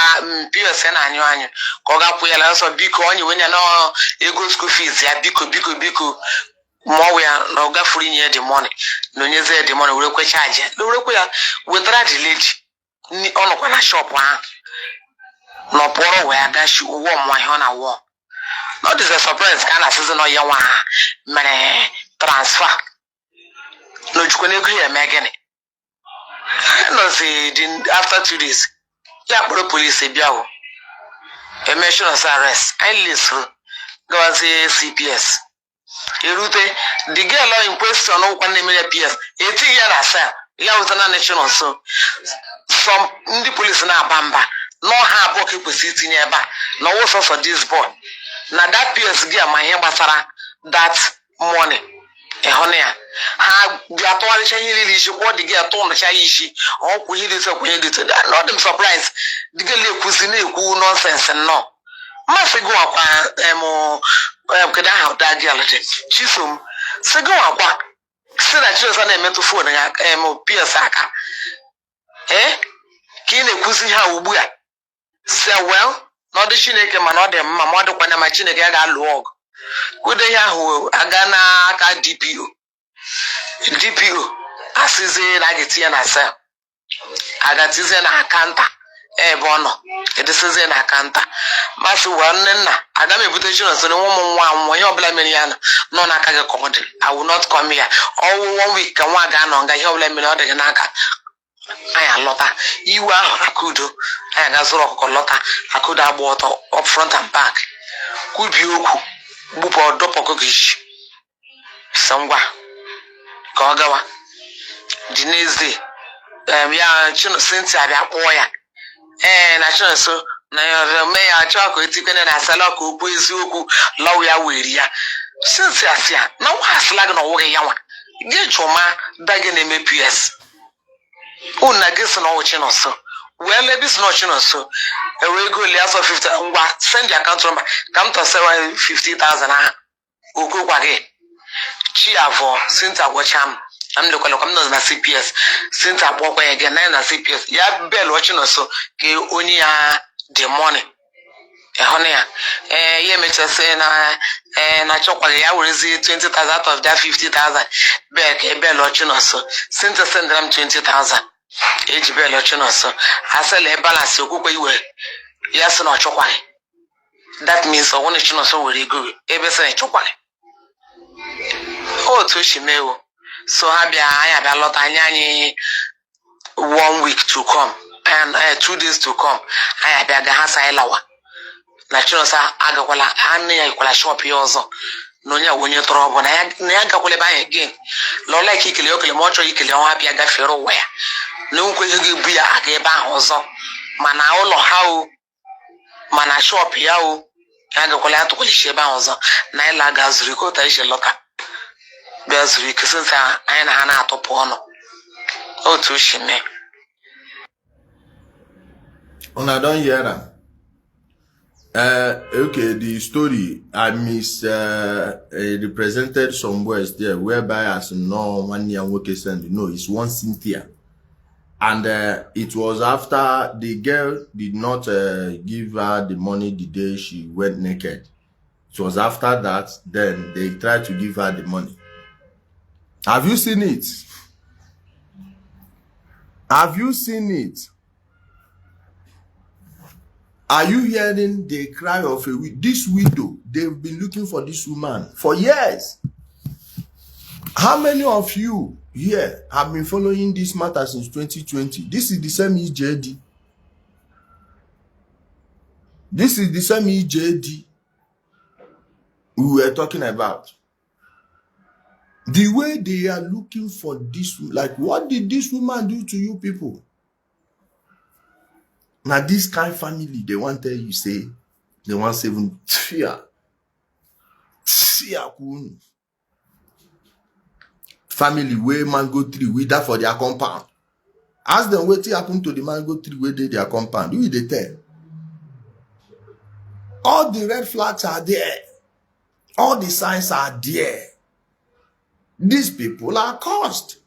POS na anyo anyi koga puyela so biko onye wenya no ego school fees ya biko mo we no ga free nye the money no nyeze the money we kwa charge no we kwa withdraw the lady ni ono kwa na shop ha no poro we aga shi wo mo ahụ na wo not is a surprise kana season no ye wa mere transfer no jukone ko ye megene No, see, after 2 days, yeah, but the police say, Biao, a mention of arrest. I listen, go and say CPS. Erute, the girl in question, no one name PS, 18 years, yeah, was an national so. Some the police na bamba, no have working with city nearby, no also for this boy. Now that PS gear my hair that money. Ehonia, ha biatoa chanyiri lishi what the girl told the chaishi, or we did so we did not them surprised. The girl kusine ku nonsense and no. Must go up could I have that girl? Chisum, so go up. Say that you are meant to phone and Piasaka. Eh? Kine kusi ha ubuya. Say well, not the Chineke man, not the mamma when I'm a Chineke log. Good day, who Agana ka DPO. DPO, as is it like it's in myself. I got is in a canta. Bono, it is in a canta. Master one, I got a reputation as a woman when you're blaming Yana. No, I will not come here. All 1 week, and one gun on the blaming out the Naka. I am Lotta. You are a kudo. I am a rock or Lotta. I could have bought up front and back. Could you Bupo Dopokish? Somewhere. Kogawa. The next day. Yeah, since I have oil. I should so. Now, may I talk with you and I sell a coop with you, lawyer, Wiria. Since I see, no has like no way. Get your man, begging him PS. Oh, I guess no channel so. Well, maybe it's not channel so. A regular less of 50. Send your account number. Come to 50,000. Uku Wage. Chia for since I watch him. I'm the color coming on CPS. Since I walk away again, na CPS. Yeah, bell watching us so. Only the money. Honia. Yeah, me just say na chocolate. I will receive 20,000 out of that 50,000. Bell watching us so. Since I send them 20,000. Age bell watching us so. I sell a balance. You go away. Yes, no chocolate. That means I want to know so really good. Every say chocolate. Oh, to Shimeo. So I have a lot of 1 week to come and 2 days to come. I have a house I lawa. Natural sa agakola anya ikola shop yozo. Nonya wonye trouble na yaga kule buy again. Lola ikile yokile mocho ikile on happy aga fero where. No ko yegi buya aga ba ozo. Mana olo how mana shop yawo yaga kule atukuli sheba ozo. Na ila gazuri ko ta ishe loka. Gazuri kisinsa ayana hana atopono. O tu shime. Una don hear that. Okay, the story I represented some words there, whereby as no 1 year work send no, it's one Cynthia, and it was after the girl did not give her the money the day she went naked. It was after that then they tried to give her the money. Have you seen it? Have you seen it? Are you hearing the cry of this widow? They've been looking for this woman for years. How many of you here have been following this matter since 2020? This is the same Ijelé. This is the same Ijelé we were talking about. The way they are looking for this, like, what did this woman do to you people? Now, this kind of family, they want to tell you, say, they want 7 fear. Family where mango tree, we that for their compound. Ask them what happened to the mango tree where they their compound. Who they tell? All the red flags are there. All the signs are there. These people are cursed.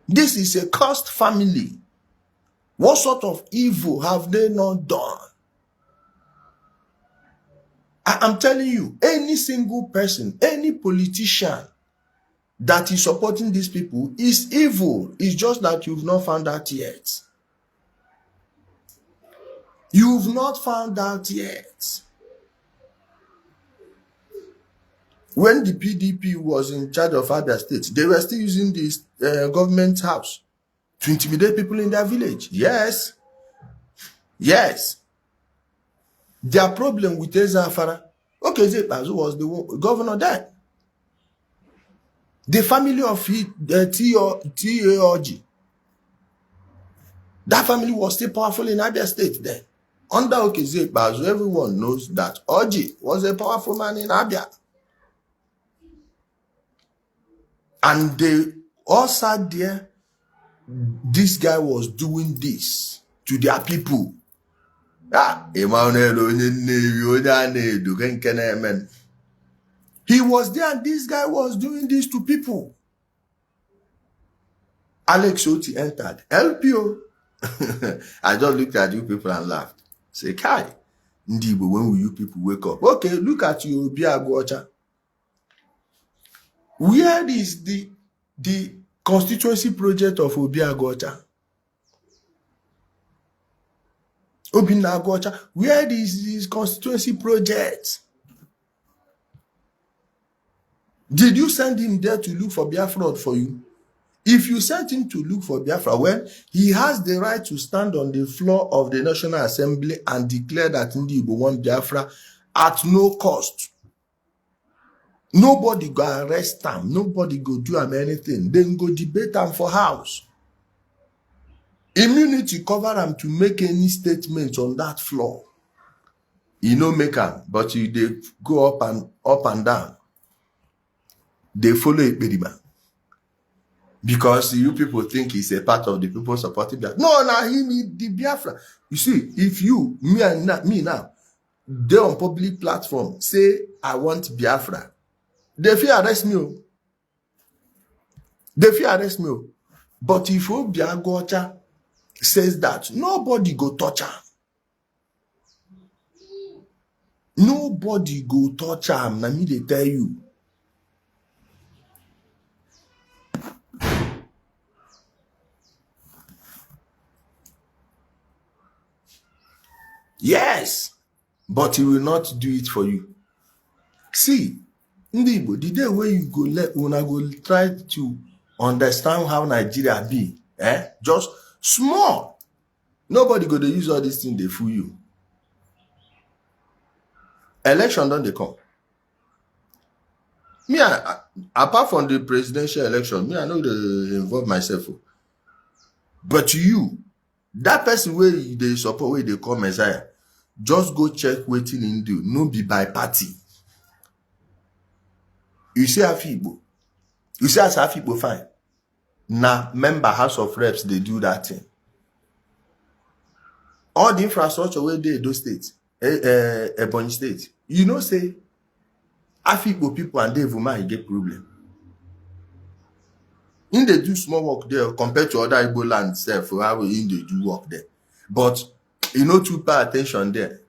This is a cursed family. What sort of evil have they not done? I'm telling you, any single person, any politician that is supporting these people is evil. It's just that you've not found out yet. You've not found out yet. When the PDP was in charge of Abia State, they were still using this government house to intimidate people in their village. Yes. Yes. Their problem with Ezafara. Okay, Zepazu was the governor there. The family of T.A.O.G. That family was still powerful in Abia State then. Under Okezepazu, everyone knows that Oji was a powerful man in Abia. And they all sat there. This guy was doing this to their people. He was there and this guy was doing this to people. Alex Otti entered. LPO. I just looked at you people and laughed. Say, Kai, Ndibo, when will you people wake up? Okay, look at you, Biagwacha. Where is the constituency project of Obiagwacha? Obinagwacha, where is this constituency project? Did you send him there to look for Biafra for you? If you sent him to look for Biafra, well, he has the right to stand on the floor of the National Assembly and declare that Igbo want Biafra at no cost. Nobody go arrest him. Nobody go do him anything. Then go debate him for house. Immunity cover him to make any statement on that floor. You know make him, but they go up and down. They follow Ekperima. Because you people think he's a part of the people supporting Biafra. No, he need the Biafra. You see, if you, me now, they on public platform say, I want Biafra, they fear arrest me. They fear arrest me. But if Obiagwacha says that, nobody go touch her. Nobody go touch her. Let me they tell you. Yes, but he will not do it for you. See, Ndibo, the day where you go try to understand how Nigeria be, just small. Nobody go to use all these things, they fool you. Election don't they come. Me, apart from the presidential election, me, I know they involve myself. But you, that person where they support, where they call Messiah, just go check waiting in do. No be by party. You see how Igbo. You see how Igbo fine. Now, member House of Reps, they do that thing. All the infrastructure where they do states, Ebonyi State. You know, say, Igbo people and they get problem. In they do small work there compared to other Igboland self, how in they do work there. But you know to pay attention there.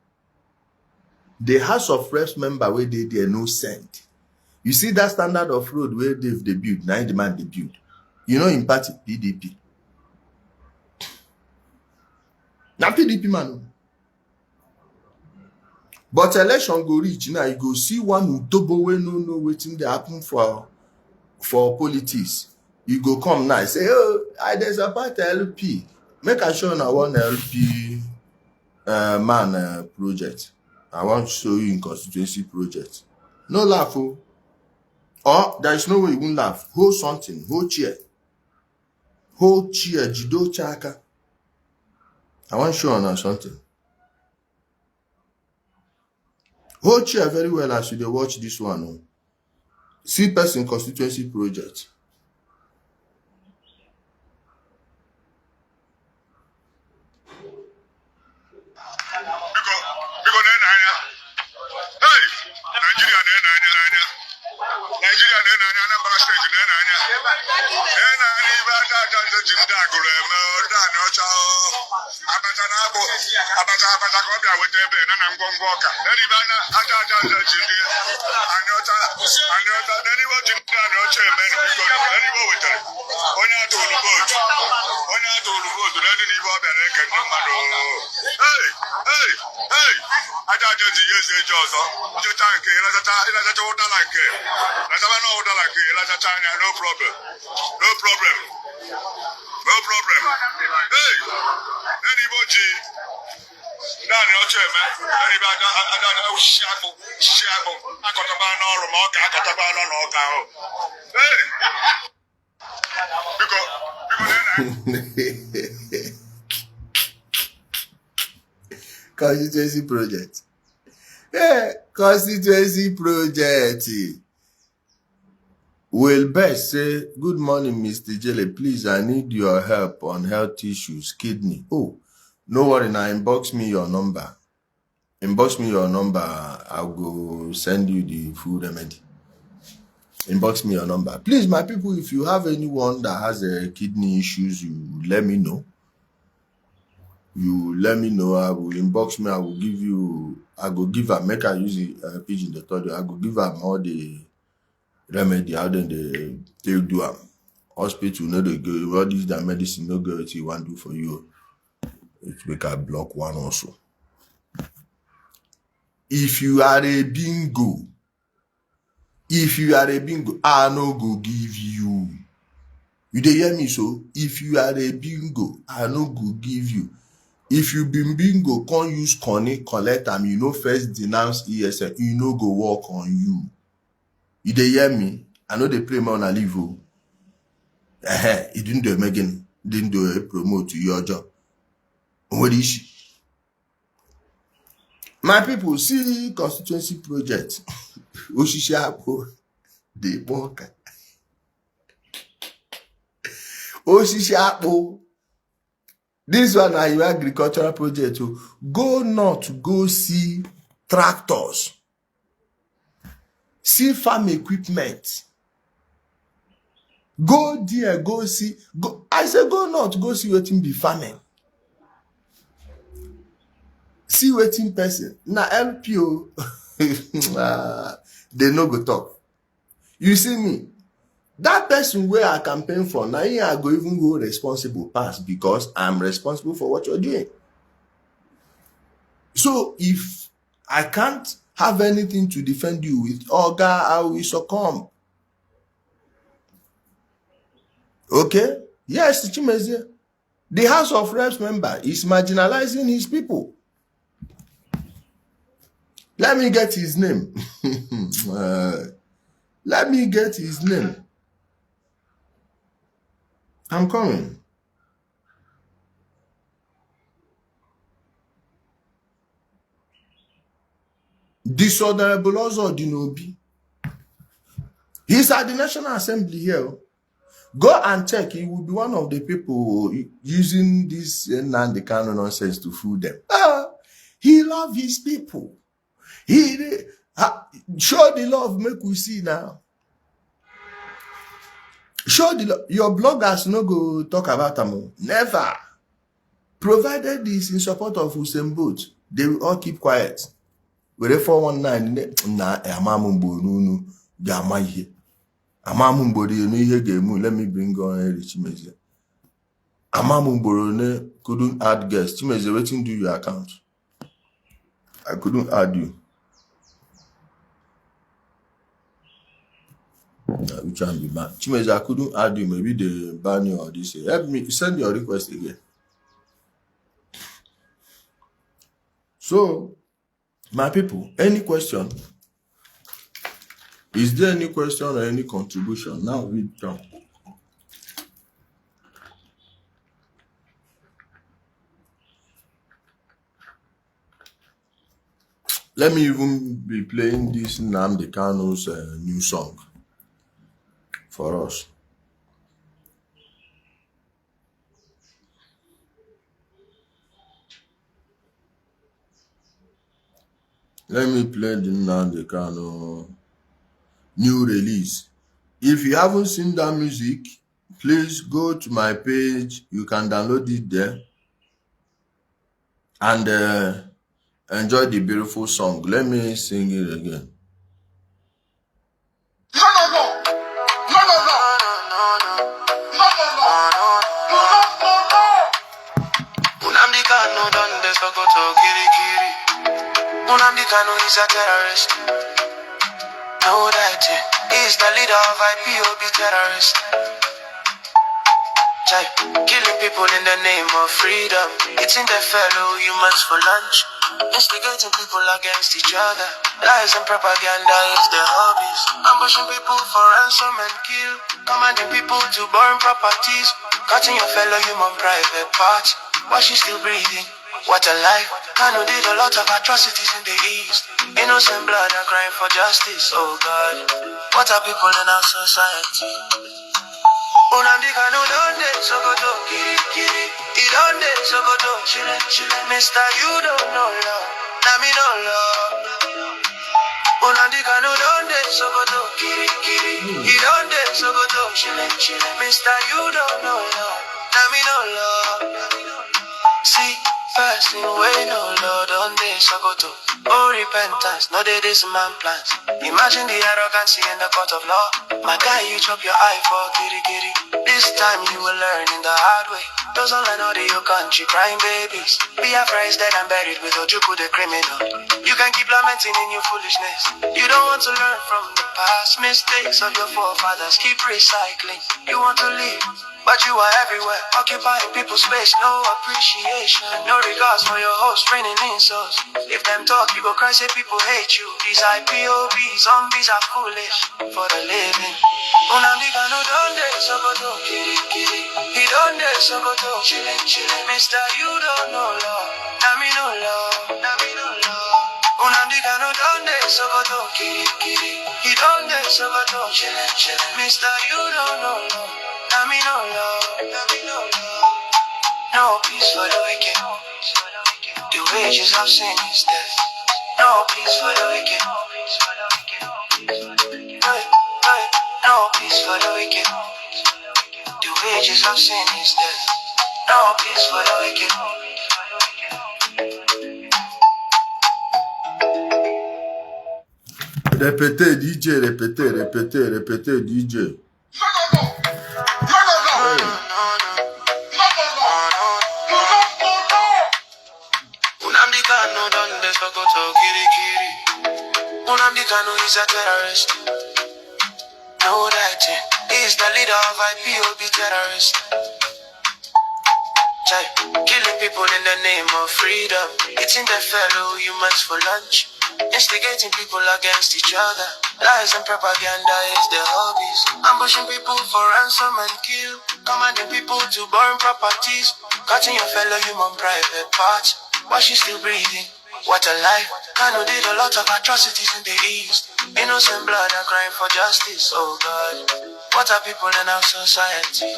The House of Reps member where they there no send. You see that standard of road where they build, now the man they build. You know in party PDP. Now PDP man. But election go reach now, you go see one who double way no waiting they happen for politics. You go come now and say, oh, there's about LP. Make a show now one LP man project. I want to show you in constituency project. No laugh, oh. Or there is no way you won't laugh. Hold something, hold chair. Hold chair, jido chaka. I want to show you something. Hold chair very well as you watch this one. Oh. See person constituency project. No problem. problem. Hey, anybody? Nani oche man. Anybody? Shabu. Akotaba no romoka. Akotaba no oka. Hey. Because Constituency project. Yeah, constituency project. Will Best say, good morning, Mr. Ijelé. Please, I need your help on health issues, kidney. Oh, no worry, now inbox me your number. Inbox me your number. I'll go send you the full remedy. Inbox me your number. Please, my people, if you have anyone that has kidney issues, you let me know. You let me know. I will inbox me. I will give you. I go give her. Make her use the pidgin the third. I go give her all the remedy. How then they do am. Hospital no dey go. All these that medicine no go. What you want do for you? It make a block one also. If you are a bingo, I no go give you. You dey hear me so? If you are a bingo, I no go give you. If you been bingo, can't use Connie, collect am, you know first denounce ESN, you no go work on you. You dey hear me? I know they play me on a leave. He didn't do it again, didn't do a promote to your job. What is she? My people, see constituency project. Oshishapo, they work. Oshishapo. This one is your agricultural project. Go north, go see tractors. See farm equipment. Go there, go see. Go. I say go north, go see wetin be farming. See wetin person. Na LPO. They no go talk. You see me? That person where I campaign for, now I go even go responsible pass because I'm responsible for what you're doing. So if I can't have anything to defend you with, Oga, I will succumb. Okay? Yes, Chimezie. The House of Reps member is marginalizing his people. Let me get his name. Let me get his name. I'm coming. Dishonorable also Dinobi. He's at the National Assembly here. Go and check. He will be one of the people using this Nnamdi Kanu nonsense to fool them. He loves his people. He show the love, make we see now. Show the love. Your bloggers no go talk about them. Never. Provided this in support of Usain Bolt, they will all keep quiet. Where 419 na amamumbo nunu gama ihe. Amamumbo de no ihe gemu. Let me bring on Chimezie. Amamumbo ne couldn't add guests. Chimezie, waiting do your account. I couldn't add you. Which one be banned? Chimezie, I couldn't add you. Maybe they ban you or this. Help me send your request again. So, my people, any question? Is there any question or any contribution? Now read down. Let me even be playing this Nnamdi Kanu's new song for us. Let me play the Nnamdi Kanu new release. If you haven't seen that music, please go to my page. You can download it there and enjoy the beautiful song. Let me sing it again. Nnamdi Kanu done this for go to Kirikiri. Nnamdi Kanu is a terrorist. Know that he's the leader of IPOB terrorists. Killing people in the name of freedom. Eating their fellow humans for lunch. Instigating people against each other. Lies and propaganda is their hobbies. Ambushing people for ransom and kill. Commanding people to burn properties. Cutting your fellow human private parts. While she's still breathing. What a life. Kanu did a lot of atrocities in the East. Innocent blood are crying for justice. Oh God. What are people in our society? Nnamdi Kanu don't dey Sokoto, kiri kiri. He don't dey Sokoto, chile chile. Mister, you don't know love, na me know love. Nnamdi Kanu don't dey Sokoto, kiri kiri. He don't dey Sokoto, chile chile. Mister, you don't know love, na me know love. See, person way no Lord on dey Sokoto. Oh repentance, no dey this man plans. Imagine the arrogancy in the court of law. My guy, you chop your eye for kitty kitty. This time you will learn in the hard way. Those online audio country crying babies. Biafra is dead and buried with Ojukwu the criminal. You can keep lamenting in your foolishness. You don't want to learn from the past mistakes of your forefathers. Keep recycling. You want to live, but you are everywhere, occupying people's space, no appreciation, no regards for your host, raining insults. If them talk, you go cry, say people hate you. These IPOB zombies are foolish for the living. Nnamdi Kanu don't dey Sokoto, kiri kiri. He don't dey Sokoto, chillin' chillin'. Mister, you don't know love, na me know love, na me know love. Nnamdi Kanu don't dey Sokoto, kiri kiri. He don't dey Sokoto, chillin' chillin'. Mister, you don't know love. Na me no love, na me no love. No peace for the wicked. The wages of sin is death. No peace for the wicked. Hey, hey. No peace for the wicked. The wages of sin is death. No peace for the wicked. Répétez DJ, répétez, répétez, répétez DJ. Nnamdi Kanu done the Sokoto kiri kiri. Nnamdi Kanu is a terrorist. No writing. He is the leader of IPOB terrorists. Killing people in the name of freedom. Eating their fellow humans for lunch. Instigating people against each other. Lies and propaganda is their hobbies. Ambushing people for ransom and kill. Commanding people to burn properties. Cutting your fellow human private parts. While she's still breathing. What a life. Kanu did a lot of atrocities in the East. Innocent blood are crying for justice. Oh God. What are people in our society?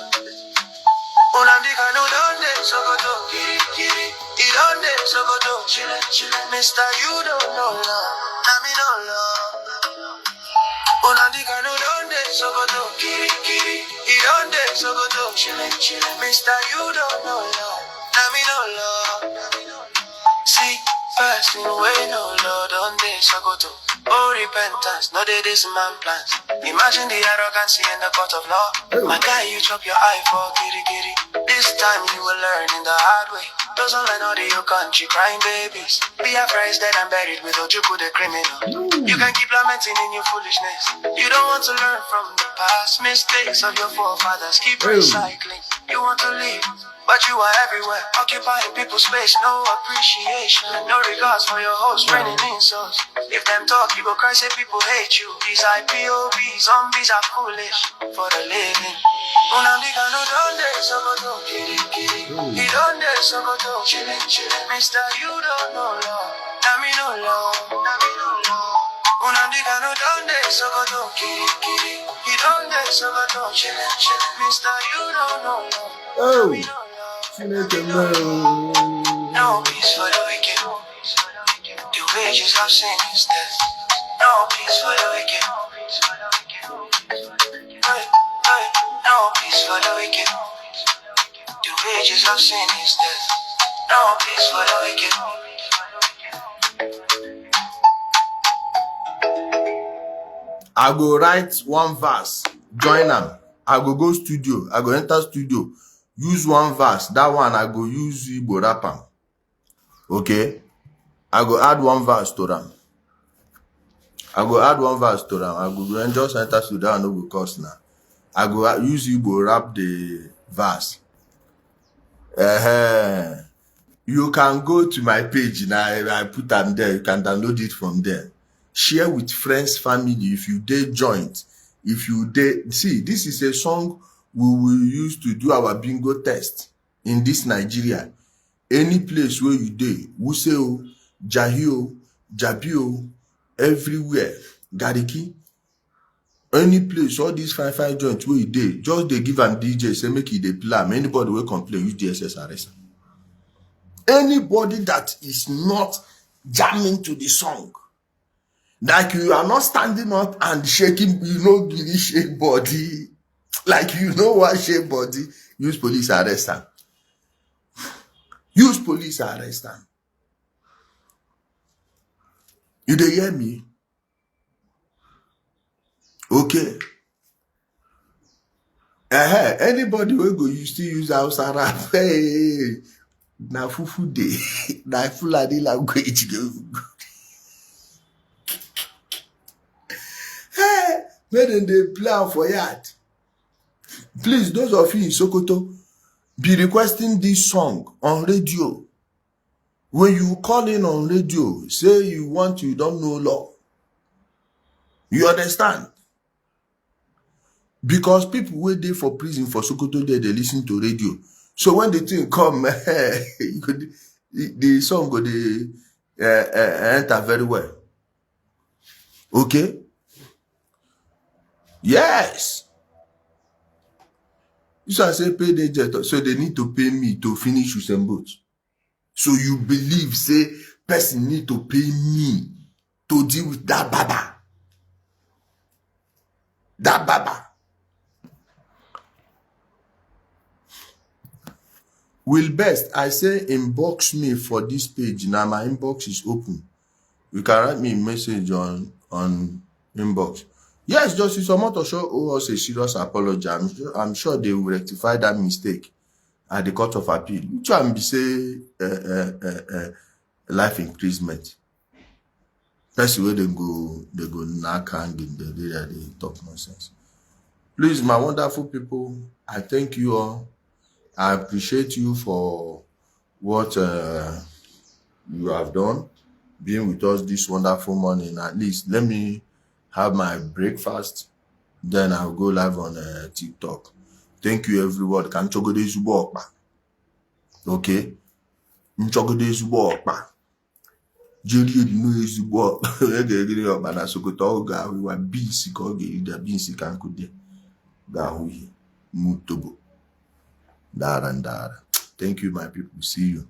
Nnamdi Kanu don't dey Sokoto, kiri kiri. He don't dey Sokoto, chillin' chillin'. Mister, you don't know love, na me know love. Nnamdi Kanu don't dey Sokoto, kiri kiri. He don't dey Sokoto, chillin' chillin'. Mister, you don't know love, na me know love. See, person way no Lord on dey Sokoto. Oh repentance, no dey this man plans. Imagine the arrogancy in the court of law. My guy, you chop your eye for kitty kitty. This time you will learn in the hard way. Those online audio country crying babies. Biafra is dead and buried with Ojukwu the criminal. You can keep lamenting in your foolishness. You don't want to learn from the past mistakes of your forefathers. Keep recycling. You want to live, but you are everywhere, occupying people's space, no appreciation, no regards for your host, raining insults. If them talk, you go cry, say people hate you. These IPOB zombies are foolish for the living. Nnamdi Kanu don't dey Sokoto, kiri kiri. He don't dey Sokoto, chillin' chillin'. Mister, you don't know love, na me know love, na me know love. Nnamdi Kanu don't dey Sokoto, kiri kiri. He don't dey Sokoto, chillin' chillin'. Mister, you don't know love, na me know love. No peace for the wicked. The wages of sin is death. No peace for the wicked. Hey, hey. No peace for the wicked. The wages of sin is death. No peace for the wicked. I go write one verse, join am. I go go studio, I go enter studio, use one verse. That one I go use Igbo rap am. Okay? I go add one verse to them. I go add one verse to them. I go just enter studio, I no go cost now. I go use Igbo rap verse. You can go to my page now. I put them there. You can download it from there. Share with friends, family. If you dare joint, if you dare see, this is a song we will use to do our bingo test in this Nigeria. Any place where you dare, Wuseo, Jahio, Jabio, everywhere, Gariki. Any place, all these five joints where you dare, just they give them DJ, say make it a plan. Anybody will complain, use DSS arrest. Anybody that is not jamming to the song, like you are not standing up and shaking, you know, really shake body, like you know what shake body, use police arrest them. Use police arrest them. You dey hear me? Okay. Anybody will go, you still use house rap. Hey, na fufu day, na Fulani language. Hey, when they plan for yard. Please, those of you in Sokoto, be requesting this song on radio. When you call in on radio, say you don't know law. You understand? Because people wait there for prison for Sokoto there, they listen to radio. So when the thing come, the song go enter very well. Okay? Yes. So I say pay the jet, so they need to pay me to finish with some boats. So you believe, say, person need to pay me to deal with that baba. That baba. Will best, I say inbox me for this page. Now my inbox is open. You can write me a message on inbox. Yes, Justice Omotosho owe us a serious apology. I'm sure they will rectify that mistake at the Court of Appeal. Which one be say life imprisonment. That's where they go knock hanging they talk nonsense. Please, my wonderful people, I thank you all. I appreciate you for what you have done, being with us this wonderful morning. At least let me have my breakfast, then I'll go live on TikTok. Thank you, everyone. Okay? Jerry no is work. We were busy. Thank you, my people. See you.